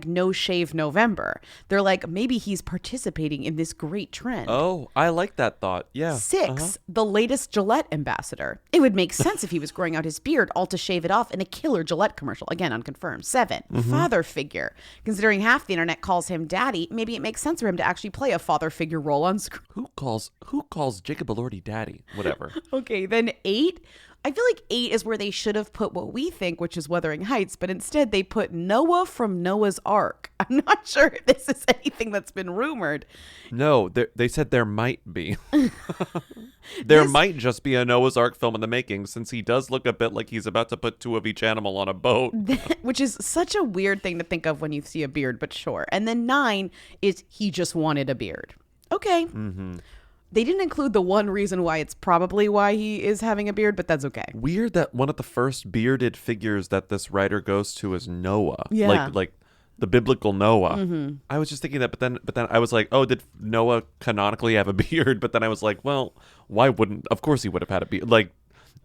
#No Shave November. They're like, maybe he's participating in this great trend. Oh, I like that thought. Yeah. 6, the latest Gillette ambassador. It would make sense if he was growing out his beard, all to shave it off in a killer Gillette commercial. Again, unconfirmed. 7, father figure. Considering half the internet calls him daddy, maybe it makes sense for him to actually play a father figure role on screen. Who calls Jacob Elordi daddy? Whatever. Okay, then 8. I feel like 8 is where they should have put what we think, which is Wuthering Heights, but instead they put Noah from Noah's Ark. I'm not sure if this is anything that's been rumored. No, they said there might be. There might just be a Noah's Ark film in the making, since he does look a bit like he's about to put 2 of each animal on a boat. Which is such a weird thing to think of when you see a beard, but sure. And then 9 is he just wanted a beard. Okay. Mm-hmm. They didn't include the one reason why it's probably why he is having a beard, but that's okay. Weird that one of the first bearded figures that this writer goes to is Noah. Yeah. Like the biblical Noah. Mm-hmm. I was just thinking that, but then I was like, oh, did Noah canonically have a beard? But then I was like, well, why wouldn't? Of course he would have had a beard. Like,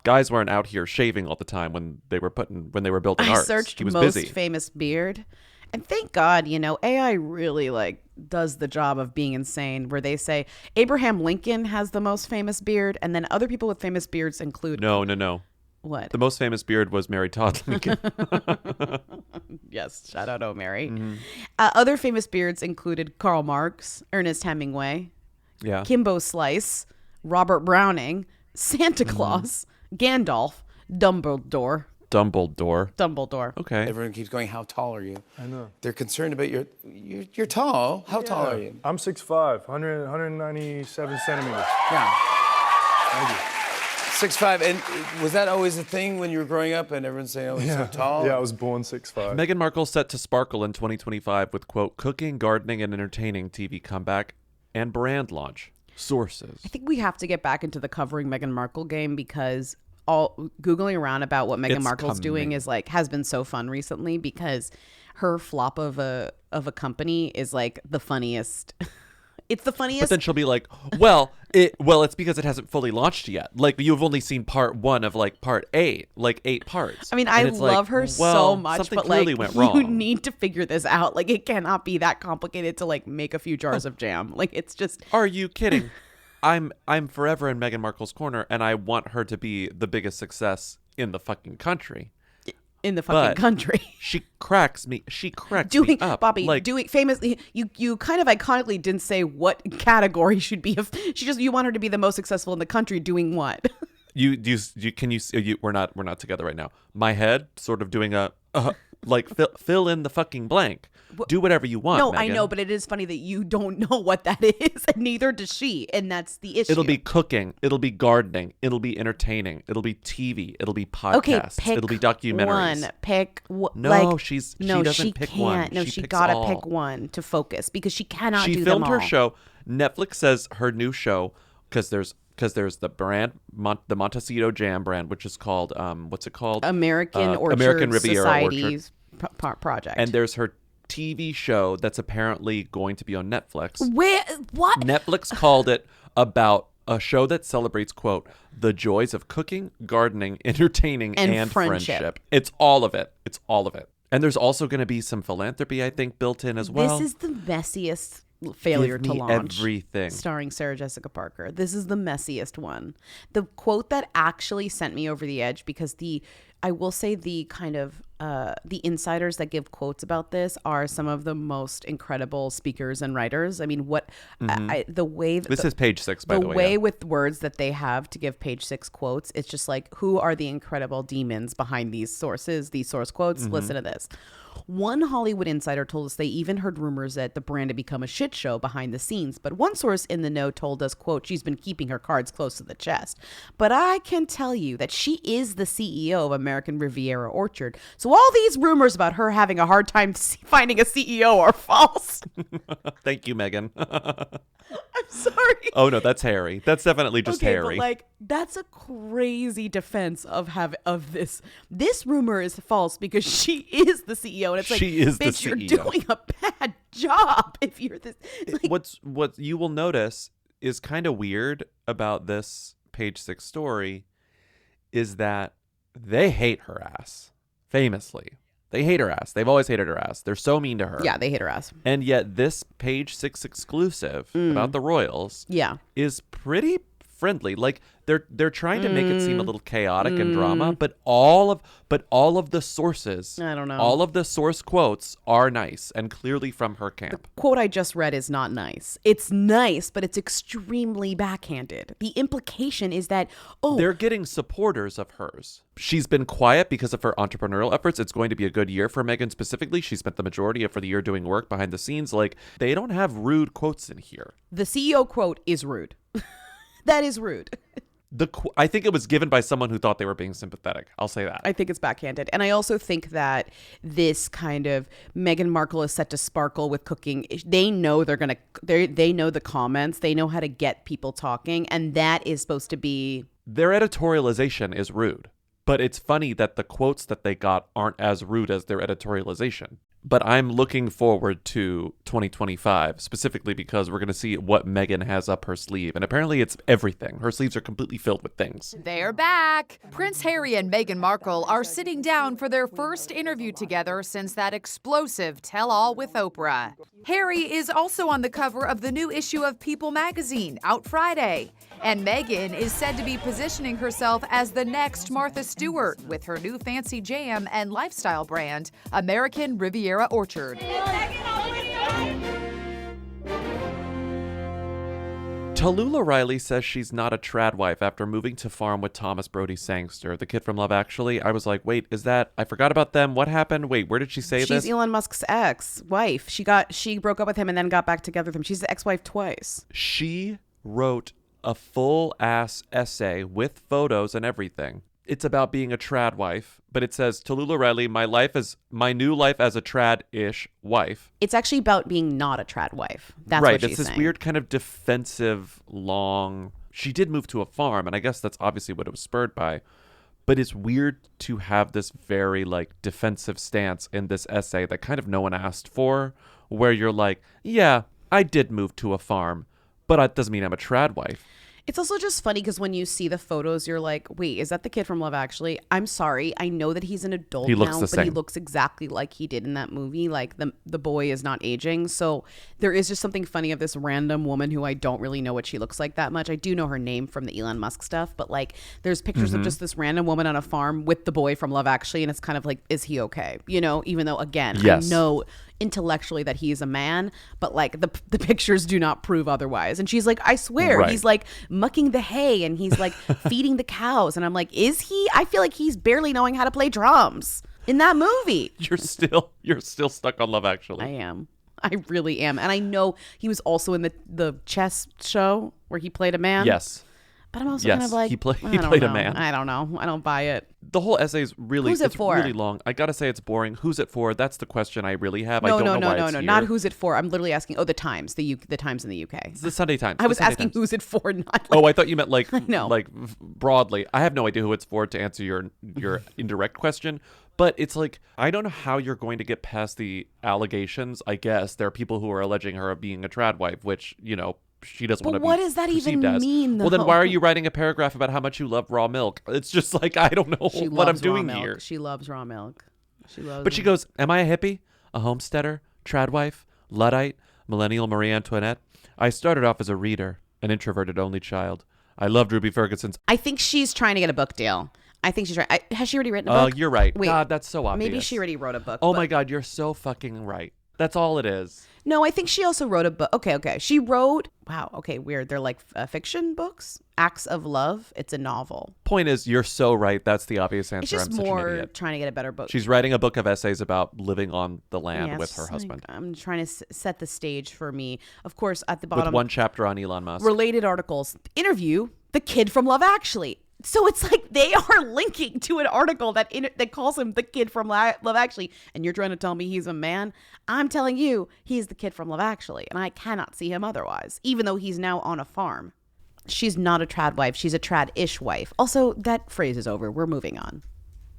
guys weren't out here shaving all the time when they were building arcs. I searched he was most busy. famous beard. And thank God, AI really does the job of being insane, where they say Abraham Lincoln has the most famous beard, and then other people with famous beards include. No. What? The most famous beard was Mary Todd Lincoln. Yes, shout out O'Mary. Mm-hmm. Other famous beards included Karl Marx, Ernest Hemingway, Yeah. Kimbo Slice, Robert Browning, Santa Mm-hmm. Claus, Gandalf, Dumbledore. Okay. Everyone keeps going, how tall are you? I know. They're concerned about you're tall. How tall are you? I'm 6'5", 197 centimeters. Yeah. Thank you. 6'5", and was that always a thing when you were growing up and everyone's saying, oh, he's so tall? Yeah, I was born 6'5". Meghan Markle set to sparkle in 2025 with, quote, cooking, gardening, and entertaining TV comeback and brand launch. Sources. I think we have to get back into the covering Meghan Markle game because all Googling around about what Meghan It's Markle's doing coming. is has been so fun recently because her flop of a company is the funniest. It's the funniest. But then she'll be like, it's because it hasn't fully launched yet. You've only seen part 1 of part 8, 8 parts. I mean, And I it's love her so much, something but clearly went you wrong. need to figure this out. It cannot be that complicated to make a few jars of jam. It's just. Are you kidding? I'm forever in Meghan Markle's corner, and I want her to be the biggest success in the fucking country. In the fucking country. She cracks me. She cracks me up. Bobby, doing famously, you kind of iconically didn't say what category should be. You want her to be the most successful in the country doing what? We're not together right now. My head sort of doing a fill in the fucking blank. Do whatever you want. No, Meghan. I know, but it is funny that you don't know what that is, and neither does she, and that's the issue. It'll be cooking. It'll be gardening. It'll be entertaining. It'll be TV. It'll be podcasts. Okay, pick it'll be documentaries. one. Pick No, she doesn't pick can't. one. No, She she picks gotta all. pick one to focus because she cannot She do filmed them all. her show. Netflix says her new show because there's the brand the Montecito Jam brand, which is called what's it called? American Orchard American Riviera Society's Orchard. project. And there's her TV show that's apparently going to be on Netflix. What? Netflix called it about a show that celebrates, quote, the joys of cooking, gardening, entertaining, and friendship. It's all of it. It's all of it. And there's also going to be some philanthropy, I think, built in as well. This is the messiest failure Give to me launch. everything. Starring Sarah Jessica Parker. This is the messiest one. The quote that actually sent me over the edge because I will say the kind of the insiders that give quotes about this are some of the most incredible speakers and writers. I mean, the way This is page 6, by the way. The way yeah. with words that they have to give page 6 quotes, it's just who are the incredible demons behind these source quotes? Mm-hmm. Listen to this. One Hollywood insider told us they even heard rumors that the brand had become a shit show behind the scenes. But one source in the know told us, quote, she's been keeping her cards close to the chest. But I can tell you that she is the CEO of American Riviera Orchard. So all these rumors about her having a hard time finding a CEO are false. Thank you, Megan. I'm sorry. Oh, no, that's Harry. That's definitely just Harry. But that's a crazy defense of this. This rumor is false because she is the CEO, and it's She is the bitch, you're CEO. doing a bad job if you're this. What you will notice is kind of weird about this page 6 story is that they hate her ass. Famously. They hate her ass. They've always hated her ass. They're so mean to her. Yeah, they hate her ass. And yet this page 6 exclusive about the royals is pretty friendly. They're trying to make it seem a little chaotic and drama, but all of the sources, I don't know. all of the source quotes are nice and clearly from her camp. Quote I just read is not nice. It's nice, but it's extremely backhanded. The implication is that, They're getting supporters of hers. She's been quiet because of her entrepreneurial efforts. It's going to be a good year for Meghan specifically. She spent the majority of the year doing work behind the scenes. They don't have rude quotes in here. the CEO quote is rude. That is rude. I think it was given by someone who thought they were being sympathetic. I'll say that. I think it's backhanded. And I also think that this kind of Meghan Markle is set to sparkle with cooking. They know they know the comments. They know how to get people talking. And that is supposed to be. Their editorialization is rude. But it's funny that the quotes that they got aren't as rude as their editorialization. But I'm looking forward to 2025, specifically because we're going to see what Meghan has up her sleeve. And apparently it's everything. Her sleeves are completely filled with things. They're back. Prince Harry and Meghan Markle are sitting down for their first interview together since that explosive tell-all with Oprah. Harry is also on the cover of the new issue of People magazine, out Friday. And Megan is said to be positioning herself as the next Martha Stewart with her new fancy jam and lifestyle brand, American Riviera Orchard. Tallulah Riley says she's not a trad wife after moving to farm with Thomas Brody Sangster, the kid from Love Actually. I was like, wait, is that? I forgot about them. What happened? Wait, where did she say this? She's Elon Musk's ex-wife. She broke up with him and then got back together with him. She's the ex-wife twice. She wrote a full-ass essay with photos and everything. It's about being a trad wife, but it says, Tallulah Riley, my new life as a trad-ish wife. It's actually about being not a trad wife. That's right. What she's It's this saying. weird kind of defensive, long. She did move to a farm, and I guess that's obviously what it was spurred by. But it's weird to have this very like defensive stance in this essay that kind of no one asked for, where you're like, yeah, I did move to a farm, but that doesn't mean I'm a trad wife. It's also just funny because when you see the photos, you're like, wait, is that the kid from Love Actually? I'm sorry. I know that he's an adult He looks now, the but he same. looks exactly like he did in that movie. Like the boy is not aging. So there is just something funny of this random woman who I don't really know what she looks like that much. I do know her name from the Elon Musk stuff, but like there's pictures of just this random woman on a farm with the boy from Love Actually. And it's kind of like, is he okay? You know, even though, again, Yes. I know intellectually that he is a man, but like the pictures do not prove otherwise. And she's like, I swear, Right. he's like mucking the hay and he's like feeding the cows. And I'm like, is he? I feel like he's barely knowing how to play drums in that movie. You're still stuck on Love Actually. I am. I really am. And I know he was also in the chess show where he played a man. Yes. But I'm also Yes, kind of like, he I don't played a know. man. I don't know. I don't buy it. The whole essay is really, Who's it it's for? really long. I gotta say it's boring. Who's it for? That's the question I really have. I No, don't know why it's no. here. Not who's it for. I'm literally asking. Oh, the Times. The Times in the UK. It's the Sunday Times. I The was Sunday asking Times. who's it for, not like, Oh, I thought you meant like No. like broadly. I have no idea who it's for to answer your indirect question. But it's like, I don't know how you're going to get past the allegations. I guess there are people who are alleging her of being a trad wife, which, you know, she doesn't But want to be what does that even perceived as. mean, Well, then why though? are you writing a paragraph about how much you love raw milk? It's just like, I don't know She what I'm loves raw doing milk. here. She loves raw milk. She loves But she goes, am I a hippie, a homesteader, trad wife, Luddite, millennial Marie Antoinette? I started off as a reader, an introverted only child. I loved Ruby Ferguson's. I think she's trying to get a book deal. I think she's right. Has she already written a book? Oh, you're right. Wait, God, that's so obvious. maybe she already wrote a book. Oh but- my God, you're so fucking right. That's all it is. No, I think she also wrote a book. Okay. She wrote, wow, okay, weird. They're like fiction books. Acts of Love. It's a novel. Point is, you're so right. That's the obvious answer. It's just I'm such an more idiot. trying to get a better book. She's writing a book of essays about living on the land Yeah, with it's her just husband. like, I'm trying to set the stage for me. Of course, at the With bottom, one chapter on Elon Musk. related articles. Interview the kid from Love Actually. So it's like they are linking to an article that calls him the kid from Love Actually. And you're trying to tell me he's a man? I'm telling you, he's the kid from Love Actually. And I cannot see him otherwise, even though he's now on a farm. She's not a trad wife. She's a trad-ish wife. Also, that phrase is over. We're moving on.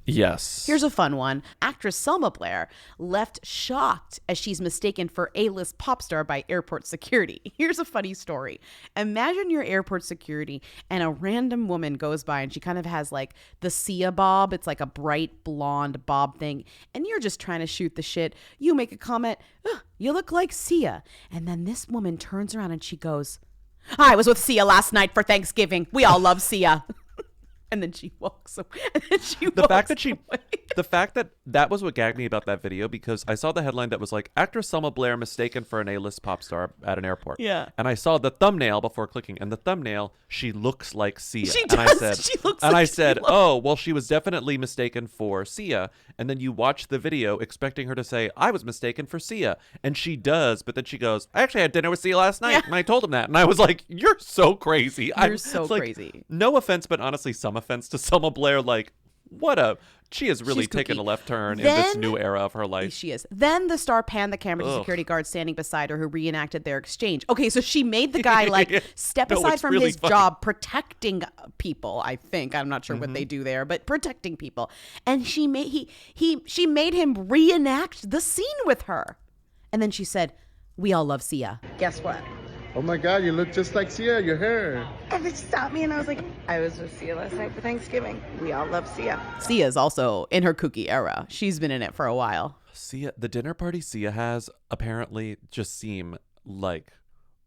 Yes. Here's a fun one. Actress Selma Blair left shocked as she's mistaken for A-list pop star by airport security. Here's a funny story. Imagine you're airport security and a random woman goes by and she kind of has like the Sia bob. It's like a bright blonde bob thing. And you're just trying to shoot the shit. You make a comment, "Oh, you look like Sia." And then this woman turns around and she goes, "I was with Sia last night for Thanksgiving. We all love Sia." And then she walks away. And then The fact that that was what gagged me about that video, because I saw the headline that was like, actress Selma Blair mistaken for an A-list pop star at an airport. Yeah. And I saw the thumbnail before clicking, and the thumbnail, she looks like Sia. She And I does. said, She looks and like I said, oh, well, she was definitely mistaken for Sia. And then you watch the video expecting her to say, I was mistaken for Sia. And she does, but then she goes, I actually had dinner with Sia last night. And I told him that. And I was like, you're so crazy. You're so it's like, crazy. No offense, but honestly, some offense to Selma Blair. Like, she has really She's taken kooky. a left turn in this Then- new era of her life. She is. Then the star panned the camera to Ugh. security guard standing beside her who reenacted their exchange. Okay, so she made the guy like step No, aside it's from really his funny. job protecting people, I think. I'm not sure what Mm-hmm. they do there, but protecting people. And she made she made him reenact the scene with her. And then she said, "We all love Sia." Guess what? Oh my God, you look just like Sia, your hair. And it stopped me and I was like, I was with Sia last night for Thanksgiving. We all love Sia. Sia's also in her kooky era. She's been in it for a while. Sia, the dinner party Sia has apparently just seem like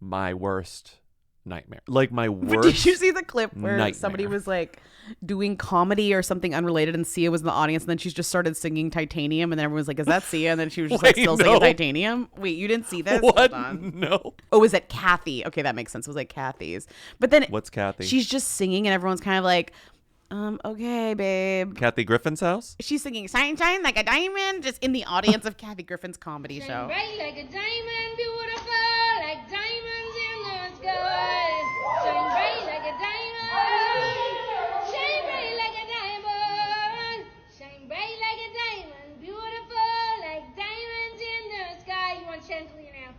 my worst nightmare. Like my worst. Did you see the clip where nightmare. somebody was like doing comedy or something unrelated and Sia was in the audience and then she just started singing Titanium and then everyone was like, is that Sia? And then she was just like Wait, still no. singing Titanium. Wait, you didn't see this? What? Hold on. No. Oh, was it Kathy? Okay, that makes sense. It was like Kathy's. But then What's Kathy? she's just singing and everyone's kind of like, okay, babe. Kathy Griffin's house? She's singing Shine Shine Like a Diamond just in the audience of Kathy Griffin's comedy show. Bright like a diamond, beautiful like diamonds in the sky. Shine bright like a diamond. Shine bright like a diamond. Shine bright like a diamond, beautiful like diamonds in the sky. You want chandelier now?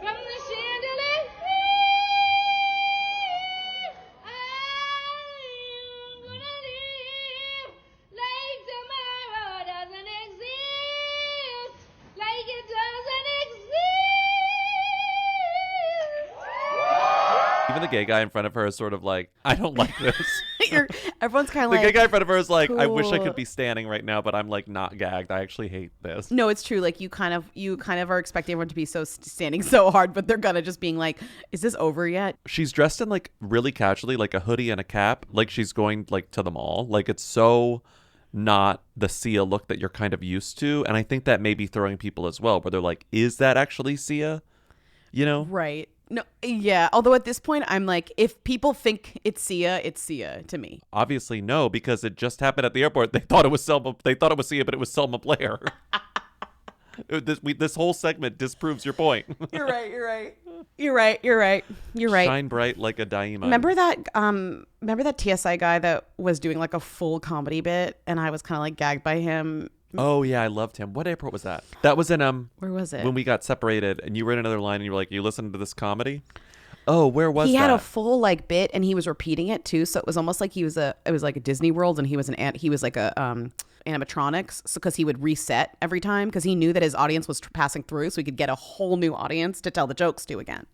From the chandelier, I'm gonna live like tomorrow doesn't exist, like it doesn't exist. Even the gay guy in front of her is sort of like, I don't like this. Everyone's kind of The like, gay guy in front of her is like, I wish I cool. could be standing right now, but I'm like not gagged. I actually hate this. No, it's true. Like you kind of are expecting everyone to be so standing so hard, but they're gonna just being like, is this over yet? She's dressed in like really casually, like a hoodie and a cap, like she's going like to the mall. Like it's so not the Sia look that you're kind of used to. And I think that may be throwing people as well, where they're like, is that actually Sia? You know? Right. No, yeah. Although at this point, I'm like, if people think it's Sia to me. Obviously no, because it just happened at the airport. They thought it was Selma. They thought it was Sia, but it was Selma Blair. This whole segment disproves your point. You're right. Shine bright like a diamond. Remember that TSI guy that was doing like a full comedy bit, and I was kind of like gagged by him. Oh yeah, I loved him. What airport was that? That was in Where was it? when we got separated, and you were in another line, and you were like, "You listened to this comedy?" Oh, where was he that? had a full like bit, and he was repeating it too. So it was almost like it was like a Disney World, and he was like a animatronics, so because he would reset every time because he knew that his audience was passing through, so he could get a whole new audience to tell the jokes to again.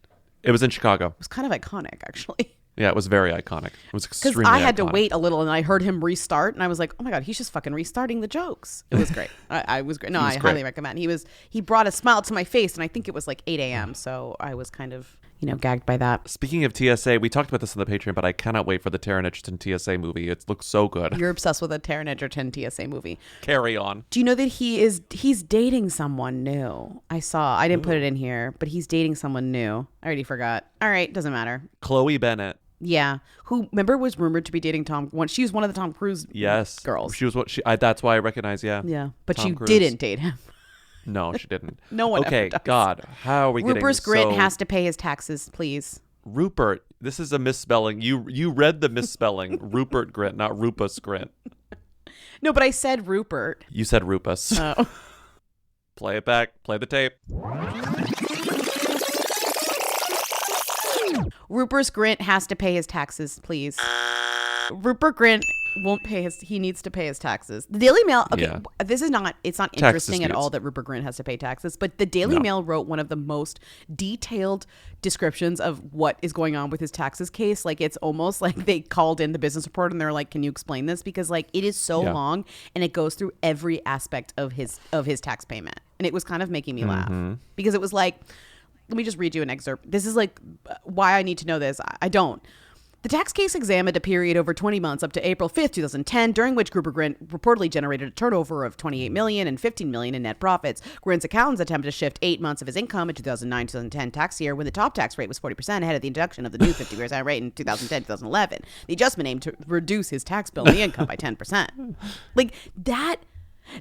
It was in Chicago. It was kind of iconic, actually. Yeah, it was very iconic. It was extremely Because I had to iconic. wait a little, and I heard him restart, and I was like, "Oh my god, he's just fucking restarting the jokes." It was great. I was great. No, I highly recommend. He brought a smile to my face, and I think it was like 8 a.m. So I was kind of gagged by that. Speaking of TSA, we talked about this on the Patreon, but I cannot wait for the Taron Egerton TSA movie. It looks so good. You're obsessed with a Taron Egerton TSA movie. Carry on. Do you know that he's dating someone new? I didn't put it in here, but he's dating someone new. I already forgot. All right, doesn't matter. Chloe Bennett. Yeah, who remember was rumored to be dating Tom. She was one of the Tom Cruise girls. She was that's why I recognize. Yeah. But Tom you Cruise. didn't date him. No, she didn't. No one Okay, ever does. God, how are we getting Rupert's Grint so... has to pay his taxes, please. Rupert, this is a misspelling. You read the misspelling. Rupert Grint, not Rupus Grint. No, but I said Rupert. You said Rupus. Oh. Play it back. Play the tape. Rupert's Grint has to pay his taxes, please. Rupert Grint won't pay he needs to pay his taxes. The Daily Mail, okay, Yeah. it's not Tax interesting at disputes. all that Rupert Grint has to pay taxes, but the Daily Mail wrote one of the most detailed descriptions of what is going on with his taxes case. Like it's almost like they called in the business report and they're like, can you explain this? Because like it is so long and it goes through every aspect of his tax payment. And it was kind of making me laugh because it was like, let me just read you an excerpt. This is like why I need to know this. I don't. The tax case examined a period over 20 months up to April 5th, 2010, during which Rupert Grint reportedly generated a turnover of $28 million and $15 million in net profits. Grint's accountants attempted to shift 8 months of his income in 2009-2010 tax year when the top tax rate was 40% ahead of the introduction of the new 50% rate in 2010-2011. The adjustment aimed to reduce his tax bill and the income by 10%. Like that...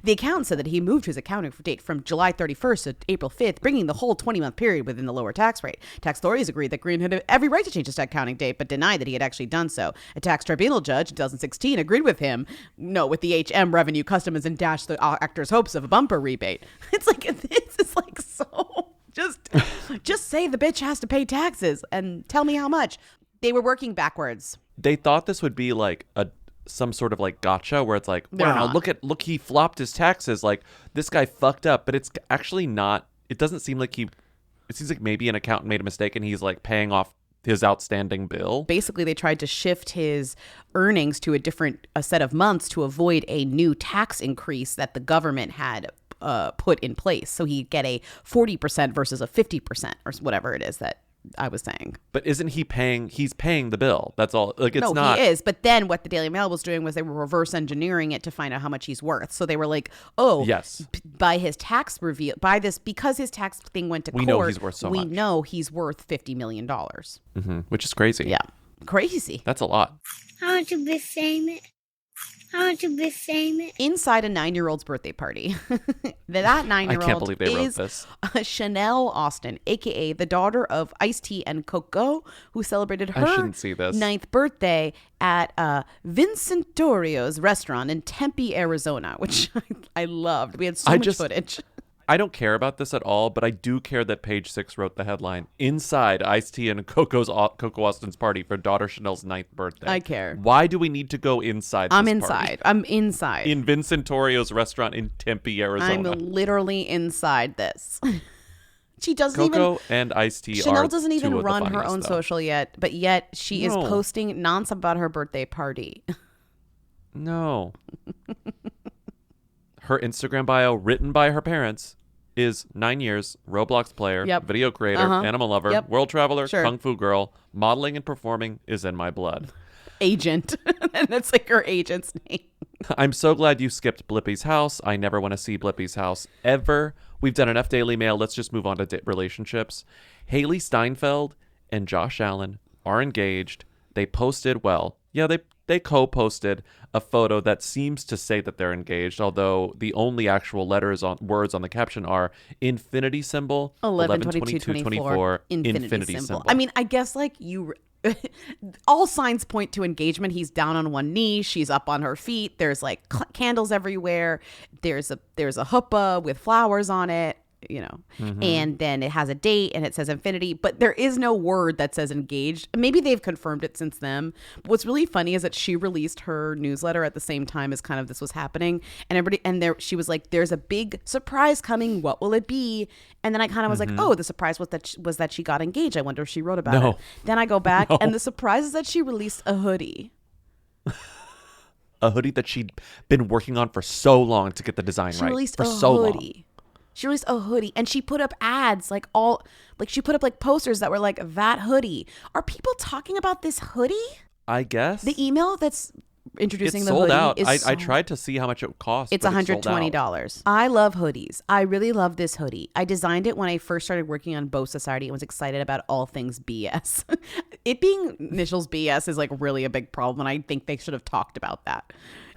The accountant said that he moved his accounting date from July 31st to April 5th, bringing the whole 20-month period within the lower tax rate. Tax authorities agreed that Grint had every right to change his accounting date, but denied that he had actually done so. A tax tribunal judge in 2016 agreed with him, with the HM revenue customs and dashed the actor's hopes of a bumper rebate. It's like, this is like so... Just say the bitch has to pay taxes and tell me how much. They were working backwards. They thought this would be like some sort of like gotcha where it's like, wow, look, he flopped his taxes. Like this guy fucked up, but it's actually not. It doesn't seem like it seems like maybe an accountant made a mistake and he's like paying off his outstanding bill. Basically, they tried to shift his earnings to a set of months to avoid a new tax increase that the government had put in place. So he'd get a 40% versus a 50% or whatever it is that I was saying. But isn't he paying? He's paying the bill. That's all. Like, it's no, not. he is. But then what the Daily Mail was doing was they were reverse engineering it to find out how much he's worth. So they were like, oh, yes, by his tax reveal, because his tax thing went to court, know he's worth so much. We know he's worth $50 million. Which is crazy. Yeah. Crazy. That's a lot. I want to be famous. I want to be famous. Inside a 9-year-old's birthday party. That 9-year-old I can't believe they wrote is this. Chanel Austin, a.k.a. the daughter of Ice-T and Coco, who celebrated her I shouldn't see this. 9th birthday at Vincentorio's restaurant in Tempe, Arizona, which I loved. We had so much footage. I don't care about this at all, but I do care that Page Six wrote the headline, "Inside Ice-T and Coco Austin's party for daughter Chanel's 9th birthday." I care. Why do we need to go inside this I'm party? inside. I'm inside. In Vincentorio's restaurant in Tempe, Arizona. I'm literally inside this. She doesn't Coco and Ice-T Chanel are doesn't even two of the run her funniest, own though. social yet, but yet she is No. posting nonsense about her birthday party. No. Her Instagram bio, written by her parents, is 9 years, Roblox player, Yep. video creator, Uh-huh. animal lover, Yep. world traveler, Sure. kung fu girl, modeling and performing is in my blood. Agent. And that's like her agent's name. I'm so glad you skipped Blippi's house. I never want to see Blippi's house ever. We've done enough Daily Mail. Let's just move on to relationships. Haley Steinfeld and Josh Allen are engaged. They posted, they co-posted a photo that seems to say that they're engaged, although the only actual words on the caption are infinity symbol, 11/22/24, infinity symbol. I mean, I guess like all signs point to engagement. He's down on one knee. She's up on her feet. There's like candles everywhere. There's a chuppah with flowers on it, and then it has a date and it says infinity, but there is no word that says engaged. Maybe they've confirmed it since then. But what's really funny is that she released her newsletter at the same time as kind of this was happening, and she was like, there's a big surprise coming. What will it be? And then I kind of was like, oh, the surprise was that she got engaged. I wonder if she wrote about it. Then I go back and the surprise is that she released a hoodie. A hoodie that she'd been working on for so long to get the design She right. released For a so long. hoodie. She released a hoodie and she put up ads she put up posters that were like that hoodie. Are people talking about this hoodie? I guess. The email that's introducing It's the sold hoodie out. is I tried to see how much it cost. It's but sold out. $120. I love hoodies. I really love this hoodie. I designed it when I first started working on Bow Society and was excited about all things BS. It being initials BS is like really a big problem, and I think they should have talked about that.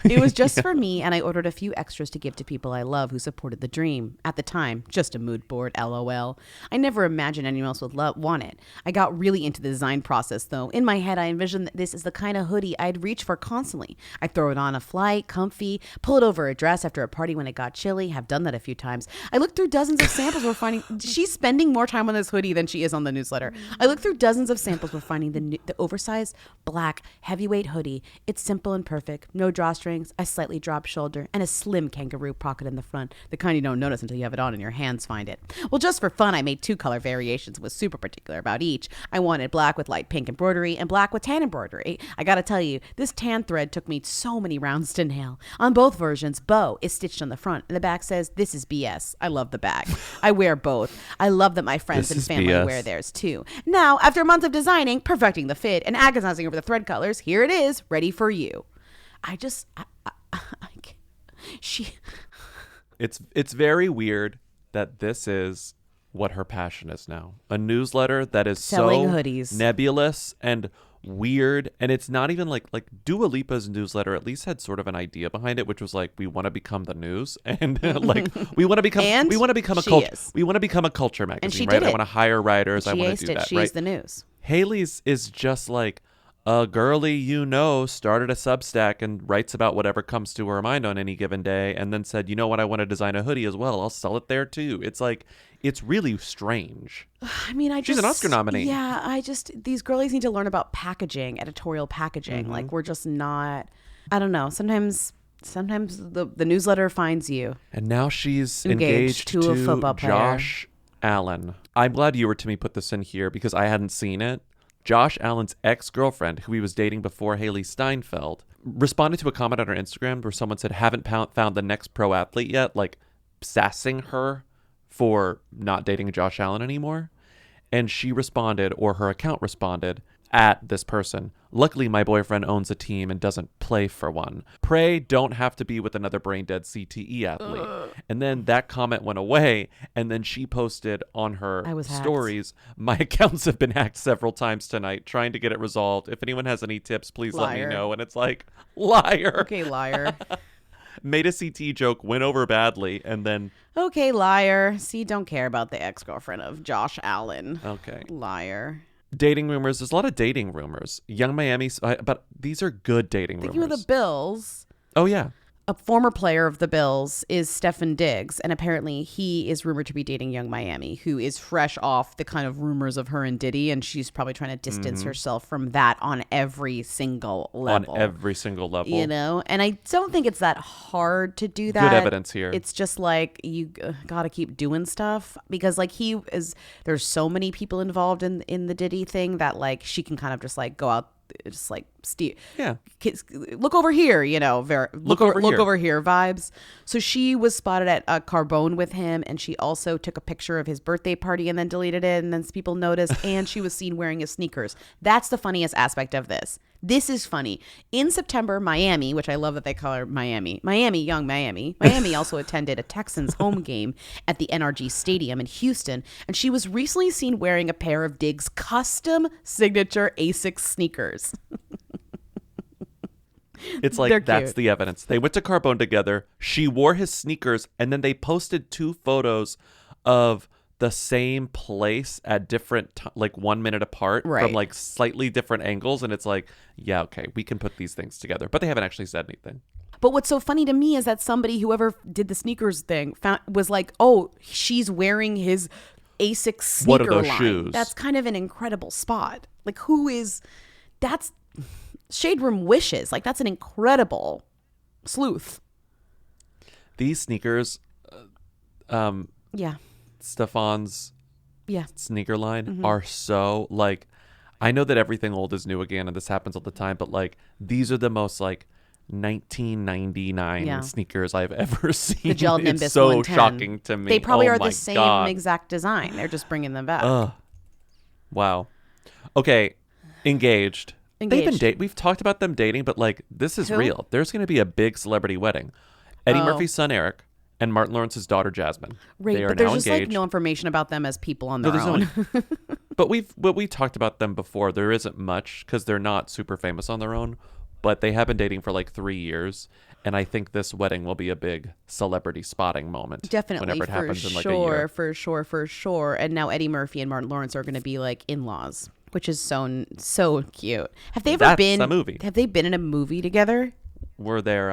It was just for me, and I ordered a few extras to give to people I love who supported the dream. At the time, just a mood board, LOL. I never imagined anyone else would want it. I got really into the design process, though. In my head, I envisioned that this is the kind of hoodie I'd reach for constantly. I'd throw it on a flight, comfy, pull it over a dress after a party when it got chilly. Have done that a few times. I looked through dozens of samples. We're finding she's spending more time on this hoodie than she is on the newsletter. I looked through dozens of samples. We're finding the oversized black heavyweight hoodie. It's simple and perfect. No drawstrings, a slightly dropped shoulder, and a slim kangaroo pocket in the front. The kind you don't notice until you have it on and your hands find it. Well, just for fun, I made 2 color variations and was super particular about each. I wanted black with light pink embroidery and black with tan embroidery. I gotta tell you, this tan thread took me so many rounds to nail. On both versions, bow is stitched on the front, and the back says, "This is BS." I love the back. I wear both. I love that my friends and family wear theirs too. Now, after months of designing, perfecting the fit, and agonizing over the thread colors, here it is, ready for you. It's very weird that this is what her passion is now. A newsletter that is selling so hoodies. Nebulous and weird, and it's not even like Dua Lipa's newsletter at least had sort of an idea behind it, which was like, we want to become the news, and like we want to become a culture. We want to become a culture magazine, and she right? did I want to hire writers. She I want aced to do it. that. She's right? the news. Haley's is just like a girly, started a Substack and writes about whatever comes to her mind on any given day, and then said, you know what, I want to design a hoodie as well. I'll sell it there too. It's like, it's really strange. I mean, she's an Oscar nominee. Yeah, these girlies need to learn about packaging, editorial packaging. Mm-hmm. Like, we're just not, I don't know. Sometimes the newsletter finds you. And now she's engaged to a football player. Josh Allen. I'm glad you or Timmy put this in here because I hadn't seen it. Josh Allen's ex-girlfriend, who he was dating before Haley Steinfeld, responded to a comment on her Instagram where someone said, haven't found the next pro athlete yet, like sassing her for not dating Josh Allen anymore. And she responded, or her account responded, at this person, luckily my boyfriend owns a team and doesn't play for one. Pray don't have to be with another brain dead CTE athlete. And then that comment went away, and then she posted on her stories, my accounts have been hacked several times tonight, trying to get it resolved. If anyone has any tips, please let me know. And it's like, liar. Okay, liar. Made a CTE joke, went over badly, and then... Okay, liar. See, don't care about the ex-girlfriend of Josh Allen. Okay. Liar. Dating rumors. There's a lot of dating rumors. Young Miami, but these are good dating Thinking rumors. of the Bills. Oh, yeah. A former player of the Bills is Stefan Diggs, and apparently he is rumored to be dating Young Miami, who is fresh off the kind of rumors of her and Diddy, and she's probably trying to distance herself from that on every single level. On every single level. You know? And I don't think it's that hard to do that. Good evidence here. It's just like you got to keep doing stuff because like there's so many people involved in the Diddy thing that like she can kind of just like go out just like look over here, you know, look over here vibes. So she was spotted at a Carbone with him, and she also took a picture of his birthday party and then deleted it, and then people noticed, and she was seen wearing his sneakers. That's the funniest aspect of this. This is funny. In September, Miami, which I love that they call her Miami, young Miami. Miami also attended a Texans home game at the NRG Stadium in Houston, and she was recently seen wearing a pair of Diggs' custom signature Asics sneakers. It's like, that's the evidence. They went to Carbone together. She wore his sneakers, and then they posted 2 photos of the same place at different, like 1 minute apart from like slightly different angles. And it's like, yeah, okay, we can put these things together. But they haven't actually said anything. But what's so funny to me is that whoever did the sneakers thing was like, oh, she's wearing his Asics sneaker What are those line. shoes? That's kind of an incredible spot. Like that's Shade Room wishes. Like that's an incredible sleuth. These sneakers, Stefan's sneaker line are so like, I know that everything old is new again and this happens all the time, but like these are the most like 1999 sneakers I've ever seen. The Gel Nimbus it's so 110. shocking to me. They probably are my the same God. exact design. They're just bringing them back. Wow. Okay, engaged. We've talked about them dating, but like this is real. There's going to be a big celebrity wedding. Eddie Murphy's son Eric and Martin Lawrence's daughter Jasmine. Right, they are but there's now just engaged. like no information about them as people on their there's own. But we talked about them before. There isn't much because they're not super famous on their own, but they have been dating for like 3 years, and I think this wedding will be a big celebrity spotting moment. Definitely, whenever it happens for in like a year. for sure. And now Eddie Murphy and Martin Lawrence are going to be like in-laws, which is so cute. Have they ever That's been a movie? Have they been in a movie together? Were there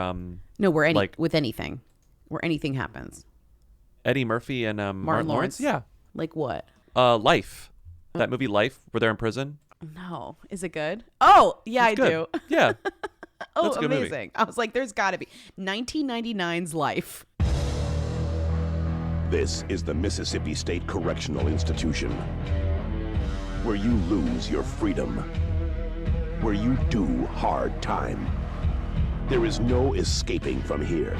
No, with anything, where anything happens. Eddie Murphy and Martin Lawrence? Yeah. Like what? Life. That movie Life, where they're in prison. No. Is it good? Oh, yeah, It's I good. do. Yeah. Oh, That's a good movie. amazing. I was like, there's got to be. 1999's Life. This is the Mississippi State Correctional Institution, where you lose your freedom, where you do hard time. There is no escaping from here.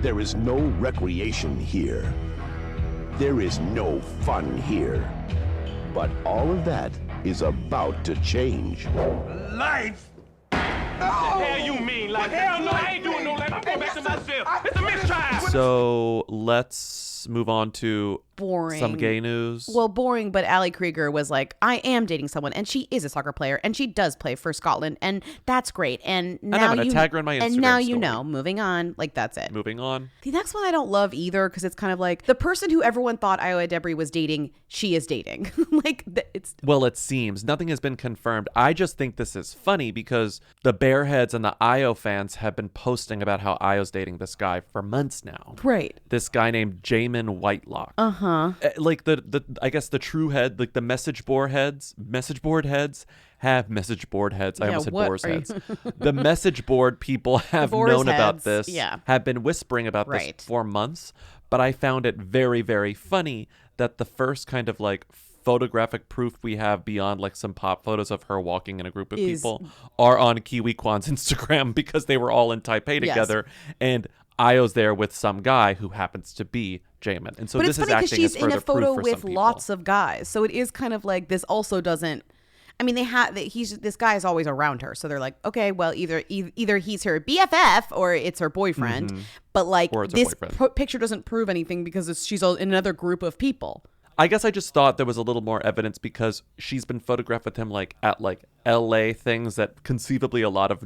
There is no recreation here. There is no fun here. But all of that is about to change. Life? What the hell you mean? Like, hell no, I ain't doing no life. I'm going back to my cell. It's a mistrial. So let's move on to Boring. some gay news. Well, boring, but Ali Krieger was like, I am dating someone, and she is a soccer player, and she does play for Scotland, and that's great. And now I'm gonna tag her in my and Instagram now you story. know. Moving on, like that's it. Moving on. The next one I don't love either because it's kind of like the person who everyone thought Iowa Debris was dating, she is dating. It's Well, it seems nothing has been confirmed. I just think this is funny because the Bearheads and the Io fans have been posting about how Io's dating this guy for months now. Right. This guy named Jamin Whitelock. Like the I guess the true head, like the message board heads have message board heads. I almost said boar's heads. The message board people have Boar's known about heads, this, yeah. have been whispering about Right. this for months. But I found it very, very funny that the first kind of like photographic proof we have beyond like some pop photos of her walking in a group of people are on Kiwi Kwan's Instagram because they were all in Taipei together. And Io's there with some guy who happens to be Jamin. And so but this it's is funny because acting as she's in further a photo proof for with some people. lots of guys. So it is kind of like this also doesn't. I mean, this guy is always around her, so they're like, okay, well, either he's her BFF or it's her boyfriend. But like this picture doesn't prove anything because she's in another group of people. I guess I just thought there was a little more evidence because she's been photographed with him like at like LA things that conceivably a lot of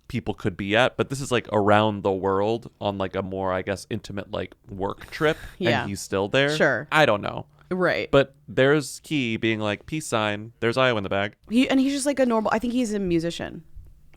people could be at, but this is like around the world on like a more, I guess, intimate like work trip, and he's still there. Sure, I don't know. Right. But there's Key being like, peace sign. There's Io in the bag. He's just like a normal, I think he's a musician.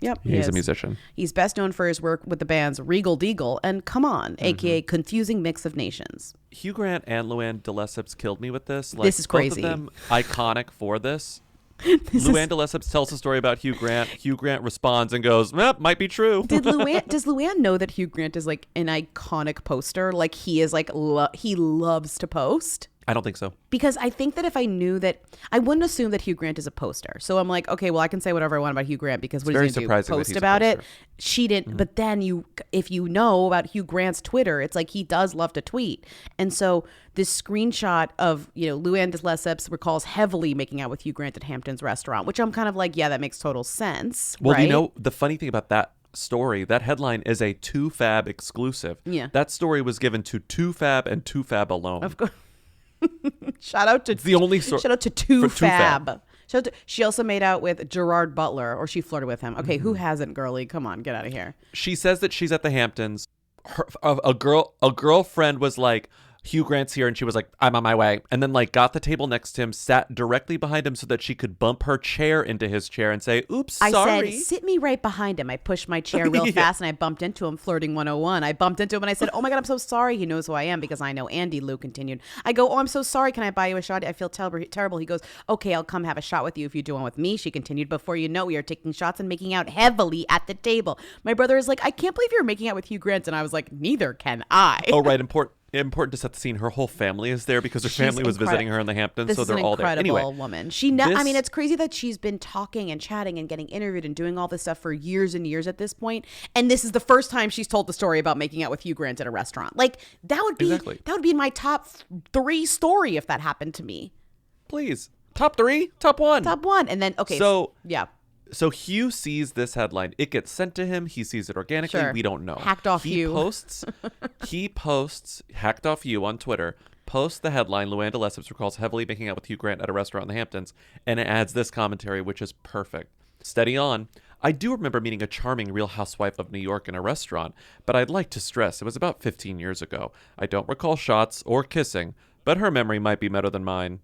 Yep. He's a musician. He's best known for his work with the bands Regal Deagle and Come On, aka Confusing Mix of Nations. Hugh Grant and Luann de Lesseps killed me with this. Like, this is crazy. Both of them iconic for this. Luann de Lesseps tells a story about Hugh Grant. Hugh Grant responds and goes, might be true. Does Luann know that Hugh Grant is like an iconic poster? Like he is like, he loves to post? I don't think so. Because I think that if I knew that, I wouldn't assume that Hugh Grant is a poster. So I'm like, okay, well, I can say whatever I want about Hugh Grant because what he's going to do, post about it. She didn't. But then if you know about Hugh Grant's Twitter, it's like he does love to tweet. And so this screenshot of, Luann de Lesseps recalls heavily making out with Hugh Grant at Hampton's restaurant, which I'm kind of like, yeah, that makes total sense. Well, right? The funny thing about that story, that headline is a 2Fab exclusive. Yeah. That story was given to 2Fab and 2Fab alone. Of course. Shout out to 2Fab. She also made out with Gerard Butler, or she flirted with him. Okay, who hasn't, girly? Come on, get out of here. She says that she's at the Hamptons. A girlfriend was like, Hugh Grant's here, and she was like, I'm on my way, and then like got the table next to him, sat directly behind him so that she could bump her chair into his chair and say, oops, sorry. I said, sit me right behind him. I pushed my chair real fast and I bumped into him, flirting 101. I bumped into him and I said, oh my God, I'm so sorry. He knows who I am because I know Andy. Lou continued. I go, oh, I'm so sorry. Can I buy you a shot? I feel terrible. He goes, okay, I'll come have a shot with you if you do one with me. She continued. Before you know, we are taking shots and making out heavily at the table. My brother is like, I can't believe you're making out with Hugh Grant. And I was like, neither can I. Oh, right. Important to set the scene. Her whole family is there because her family was visiting her in the Hamptons, so they're all there. This is an Anyway, incredible woman. I mean, it's crazy that she's been talking and chatting and getting interviewed and doing all this stuff for years and years at this point. And this is the first time she's told the story about making out with Hugh Grant at a restaurant. Like that would be in my top 3 story if that happened to me. Please, top 3, top 1, and then okay. So Hugh sees this headline. It gets sent to him. He sees it organically. Sure. We don't know. Hacked off Hugh. He posts, hacked off Hugh on Twitter, posts the headline, Luann de Lesseps recalls heavily making out with Hugh Grant at a restaurant in the Hamptons, and it adds this commentary, which is perfect. Steady on. I do remember meeting a charming Real Housewife of New York in a restaurant, but I'd like to stress it was about 15 years ago. I don't recall shots or kissing, but her memory might be better than mine.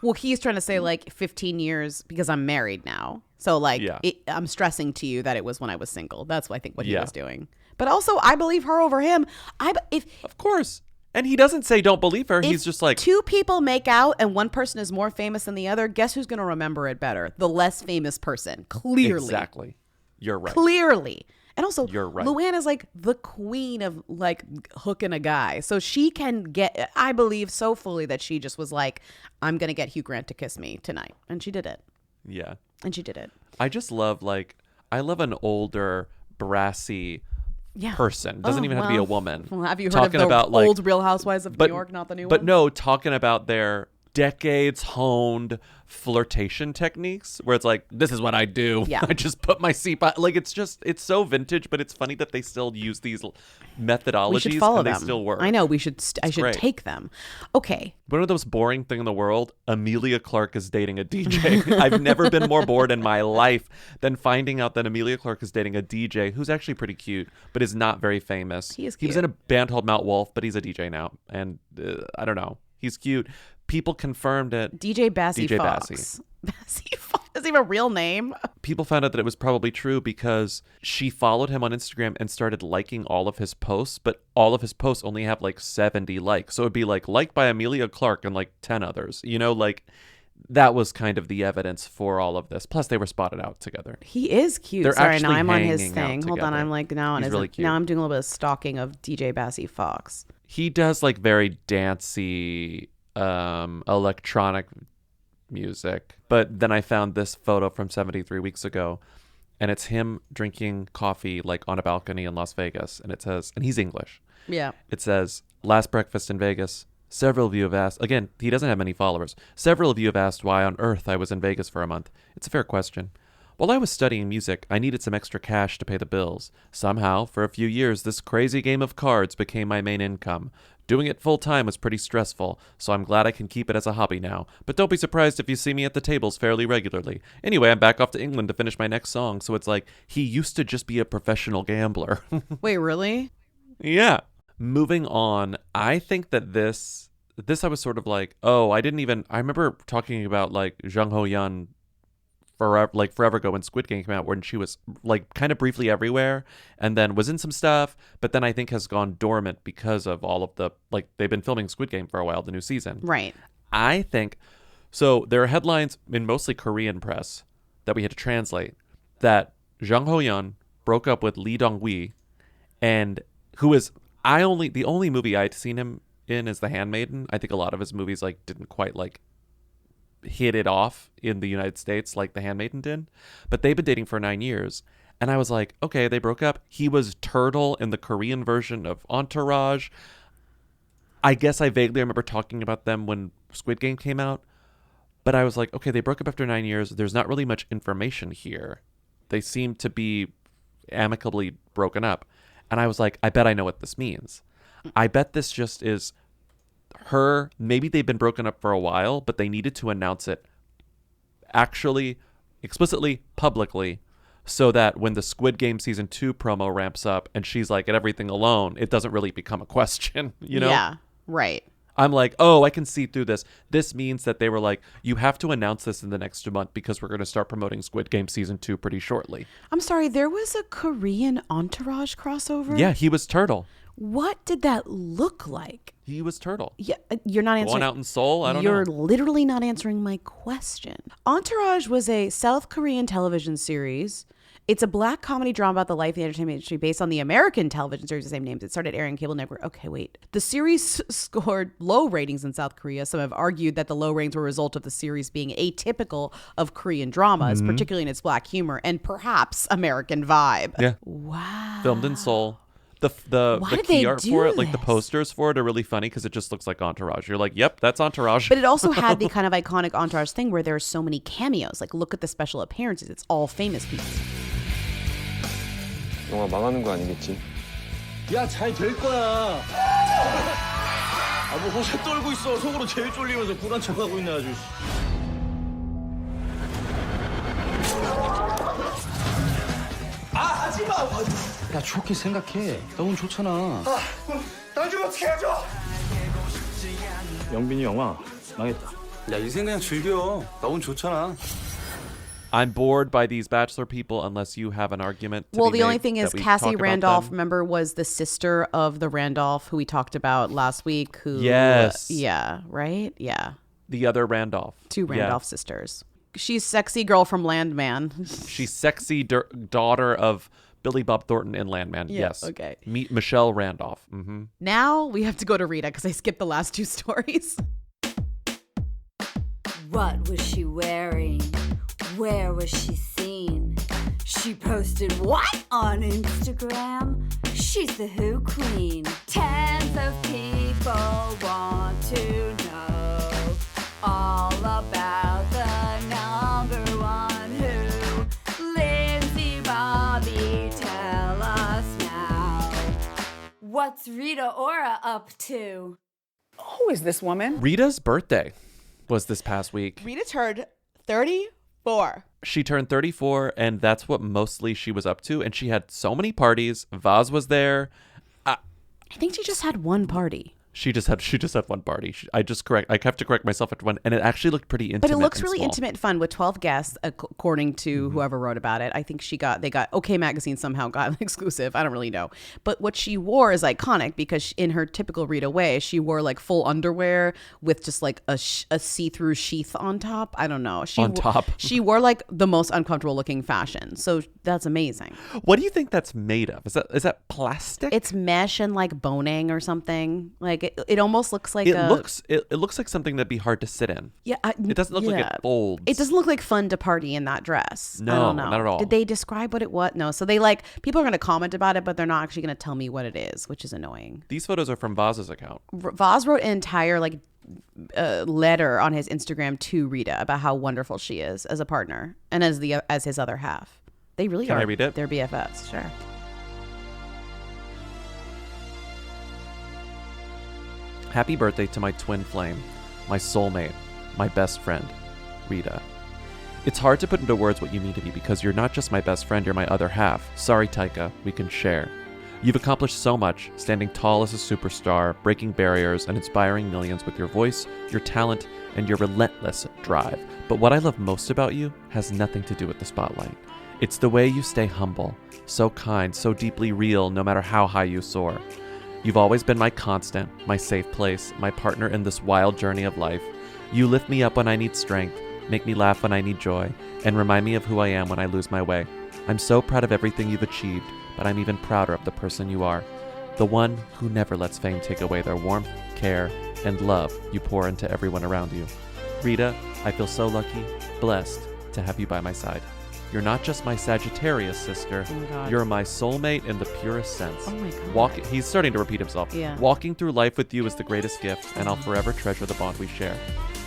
Well, he's trying to say like 15 years because I'm married now. So like I'm stressing to you that it was when I was single. That's what I think what he was doing. But also I believe her over him. Of course. And he doesn't say don't believe her. He's just like, 2 people make out and one person is more famous than the other. Guess who's going to remember it better? The less famous person. Clearly. Exactly. You're right. Clearly. And also, you're right. Luann is like the queen of like hooking a guy. So she can get, I believe so fully that she just was like, I'm going to get Hugh Grant to kiss me tonight. And she did it. Yeah. And she did it. I just love I love an older, brassy person. Doesn't even have to be a woman. Well, have you heard of the old Real Housewives of New York, not the new one? But no, talking about their decades honed flirtation techniques where it's like, this is what I do. Yeah. I just put my seatbelt. Like, it's so vintage, but it's funny that they still use these methodologies. We should follow and them. They still work. I know. I should take them. Okay. One of the most boring thing in the world, Amelia Clark is dating a DJ. I've never been more bored in my life than finding out that Amelia Clark is dating a DJ who's actually pretty cute, but is not very famous. He is cute. He was in a band called Mount Wolf, but he's a DJ now. And I don't know. He's cute. People confirmed it. DJ Bassi Fox. Bassi Fox. Does he have a real name? People found out that it was probably true because she followed him on Instagram and started liking all of his posts, but all of his posts only have like 70 likes. So it'd be like liked by Amelia Clark and like 10 others. That was kind of the evidence for all of this. Plus, they were spotted out together. He is cute. They're Sorry, now actually I'm on his hanging thing. out Hold on, together. I'm like now on He's his. really cute. Now I'm doing a little bit of stalking of DJ Bassi Fox. He does like very dancey, electronic music. But then I found this photo from 73 weeks ago, and it's him drinking coffee like on a balcony in Las Vegas. And it says, and he's English. Yeah. It says, last breakfast in Vegas. Several of you have asked, again, he doesn't have many followers. Several of you have asked why on earth I was in Vegas for a month. It's a fair question. While I was studying music, I needed some extra cash to pay the bills. Somehow, for a few years, this crazy game of cards became my main income. Doing it full time was pretty stressful, so I'm glad I can keep it as a hobby now. But don't be surprised if you see me at the tables fairly regularly. Anyway, I'm back off to England to finish my next song, so it's like, he used to just be a professional gambler. Wait, really? Yeah. Moving on, I think that this I was sort of like, oh, I remember talking about like Jung Ho-yeon forever ago when Squid Game came out, when she was like kind of briefly everywhere and then was in some stuff, but then I think has gone dormant because of all of the, like, they've been filming Squid Game for a while, the new season. Right. I think, so there are headlines in mostly Korean press that we had to translate that Jung Ho-yeon broke up with Lee Dong-wi, and who is, the only movie I'd seen him in is The Handmaiden. I think a lot of his movies like didn't quite like hit it off in the United States like The Handmaiden did, but they've been dating for 9 years, and I was like, okay, they broke up. He was Turtle in the Korean version of Entourage. I guess I vaguely remember talking about them when Squid Game came out, but I was like, okay, they broke up after 9 years. There's not really much information here. They seem to be amicably broken up, and I was like, I bet I know what this means. I bet this just is her, maybe they've been broken up for a while, but they needed to announce it actually, explicitly, publicly, so that when the Squid Game season 2 promo ramps up and she's like, at everything alone, it doesn't really become a question, you know? Yeah, right. I'm like, oh, I can see through this. This means that they were like, you have to announce this in the next month because we're going to start promoting Squid Game season 2 pretty shortly. I'm sorry, there was a Korean Entourage crossover? Yeah, he was Turtle. What did that look like? He was Turtle. Yeah, you're not answering. Going out in Seoul? I don't know. You're literally not answering my question. Entourage was a South Korean television series. It's a black comedy drama about the life of the entertainment industry based on the American television series of the same names. It started airing on cable network. Okay, wait. The series scored low ratings in South Korea. Some have argued that the low ratings were a result of the series being atypical of Korean dramas, particularly in its black humor and perhaps American vibe. Yeah. Wow. Filmed in Seoul. The key art for it, like the posters for it, are really funny because it just looks like Entourage. You're like, yep, that's Entourage. But it also had the kind of iconic Entourage thing where there are so many cameos. Like, look at the special appearances. It's all famous people. 영화 망하는 거 아니겠지? 야, 잘 될 거야. 뭐 허세 떨고 있어. 속으로 제일 쫄리면서 불안 척하고 있네 아주. 하지 마. 야, 좋게 생각해. 너 운 좋잖아. 날 좀 어떻게 해줘. 영빈이 영화 망했다. 야, 인생 그냥 즐겨. 나 운 좋잖아. I'm bored by these Bachelor people unless you have an argument. Well, the only thing is Cassie Randolph, remember, was the sister of the Randolph who we talked about last week. Who? Yes. Yeah. Right. Yeah. The other Randolph. Two Randolph sisters. She's sexy girl from Landman. She's sexy daughter of Billy Bob Thornton in Landman. Yeah, yes. okay. Meet Michelle Randolph. Mm-hmm. Now we have to go to Rita because I skipped the last two stories. What was she wearing? Where was she seen? She posted what on Instagram? She's the Who Queen. Tens of people want to know all about the number one Who. Lindsay, Bobby, tell us now. What's Rita Ora up to? Who is this woman? Rita's birthday was this past week. Rita turned 34. She turned 34, and that's what mostly she was up to. And she had so many parties. Vaz was there. I think she just had one party. She just had one party. I have to correct myself at one, and it actually looked pretty intimate. But it looks really small. intimate and fun with 12 guests, according to whoever wrote about it. I think they got OK Magazine somehow got an exclusive. I don't really know. But what she wore is iconic because in her typical Rita way, she wore like full underwear with just like a see-through sheath on top. I don't know. She wore like the most uncomfortable looking fashion. So that's amazing. What do you think that's made of? Is that plastic? It's mesh and like boning or something. Like Like it almost looks like it looks like something that'd be hard to sit in. Yeah, it doesn't look like it folds. It doesn't look like fun to party in that dress. No, I don't know. not at all. Did they describe what it was? No. So they people are going to comment about it, but they're not actually going to tell me what it is, which is annoying. These photos are from Vaz's account. Vaz wrote an entire letter on his Instagram to Rita about how wonderful she is as a partner and as his other half. They really are. Can I read it? They're BFFs, sure. Happy birthday to my twin flame, my soulmate, my best friend, Rita. It's hard to put into words what you mean to me because you're not just my best friend, you're my other half. Sorry, Taika, we can share. You've accomplished so much, standing tall as a superstar, breaking barriers, and inspiring millions with your voice, your talent, and your relentless drive. But what I love most about you has nothing to do with the spotlight. It's the way you stay humble, so kind, so deeply real, no matter how high you soar. You've always been my constant, my safe place, my partner in this wild journey of life. You lift me up when I need strength, make me laugh when I need joy, and remind me of who I am when I lose my way. I'm so proud of everything you've achieved, but I'm even prouder of the person you are. The one who never lets fame take away their warmth, care, and love you pour into everyone around you. Rita, I feel so lucky, blessed to have you by my side. You're not just my Sagittarius sister. Oh my God. You're my soulmate in the purest sense. Oh my God. He's starting to repeat himself. Yeah. Walking through life with you is the greatest gift, and I'll forever treasure the bond we share.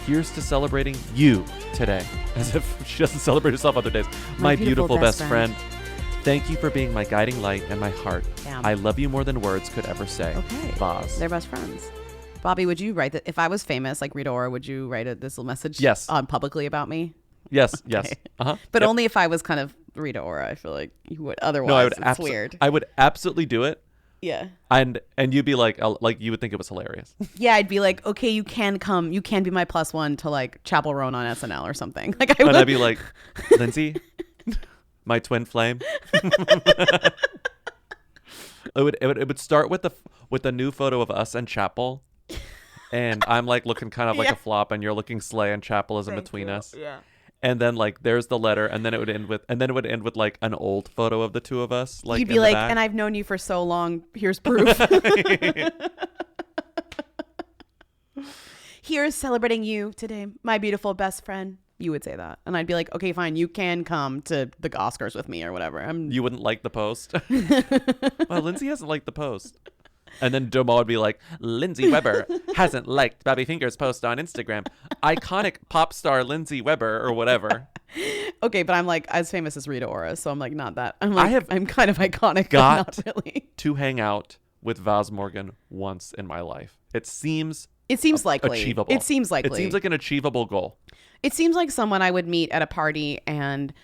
Here's to celebrating you today, as if she doesn't celebrate herself other days. My beautiful best friend. Thank you for being my guiding light and my heart. Damn. I love you more than words could ever say. Okay. Vaz. They're best friends. Bobby, would you write that? If I was famous like Rita Ora, would you write this little message Yes. Publicly about me? Yes, Okay. yes. Uh-huh. But Yep. only if I was kind of Rita Ora. I feel like you would. Otherwise, No, I would it's weird. I would absolutely do it. Yeah. And you'd be like you would think it was hilarious. Yeah, I'd be like, okay, you can come. You can be my +1 to like Chapel Roan on SNL or something. Like I would. And I'd be like, Lindsay, my twin flame. It would start with the new photo of us and Chapel, and I'm like looking kind of like Yeah. a flop, and you're looking slay, and Chapel is in between us. Yeah. And then like there's the letter, and then it would end with like an old photo of the two of us. Like You'd be in the like, back. and I've known you for so long. Here's proof. Here's celebrating you today, my beautiful best friend. You would say that, and I'd be like, okay, fine, you can come to the Oscars with me or whatever. You wouldn't like the post. Well, Lindsay hasn't liked the post. And then Domo would be like, Lindsay Weber hasn't liked Bobby Finger's post on Instagram. Iconic pop star Lindsay Weber or whatever. Okay, but I'm like as famous as Rita Ora, so I'm like not that. I'm kind of iconic, but Got not really. to hang out with Vaz Morgan once in my life. It seems likely. achievable. It seems likely. It seems like an achievable goal. It seems like someone I would meet at a party and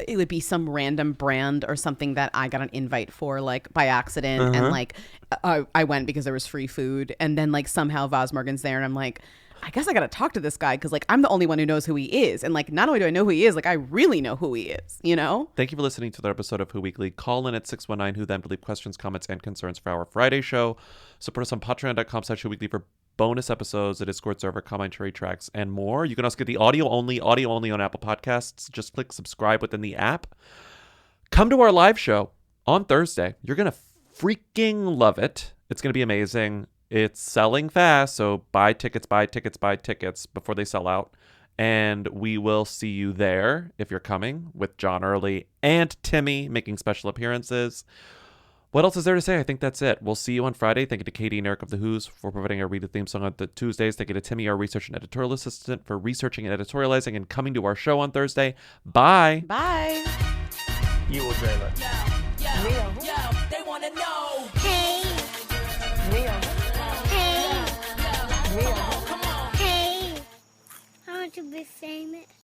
it would be some random brand or something that I got an invite for like by accident and like I went because there was free food and then like somehow Vaz Morgan's there and I'm like, I guess I got to talk to this guy because like I'm the only one who knows who he is. And like not only do I know who he is, like I really know who he is, you know? Thank you for listening to the episode of Who Weekly. Call in at 619 Who Them to leave questions, comments, and concerns for our Friday show. Support us on patreon.com/Who Weekly for bonus episodes, a Discord server, commentary tracks, and more. You can also get the audio only on Apple Podcasts. Just click subscribe within the app. Come to our live show on Thursday. You're going to freaking love it. It's going to be amazing. It's selling fast, so buy tickets before they sell out. And we will see you there if you're coming with John Early and Timmy making special appearances. What else is there to say? I think that's it. We'll see you on Friday. Thank you to Katie and Eric of The Who's for providing our Read the Theme Song on the Tuesdays. Thank you to Timmy, our research and editorial assistant, for researching and editorializing and coming to our show on Thursday. Bye. Bye. You will Jayla. Yo, they wanna know. Hey. Leo.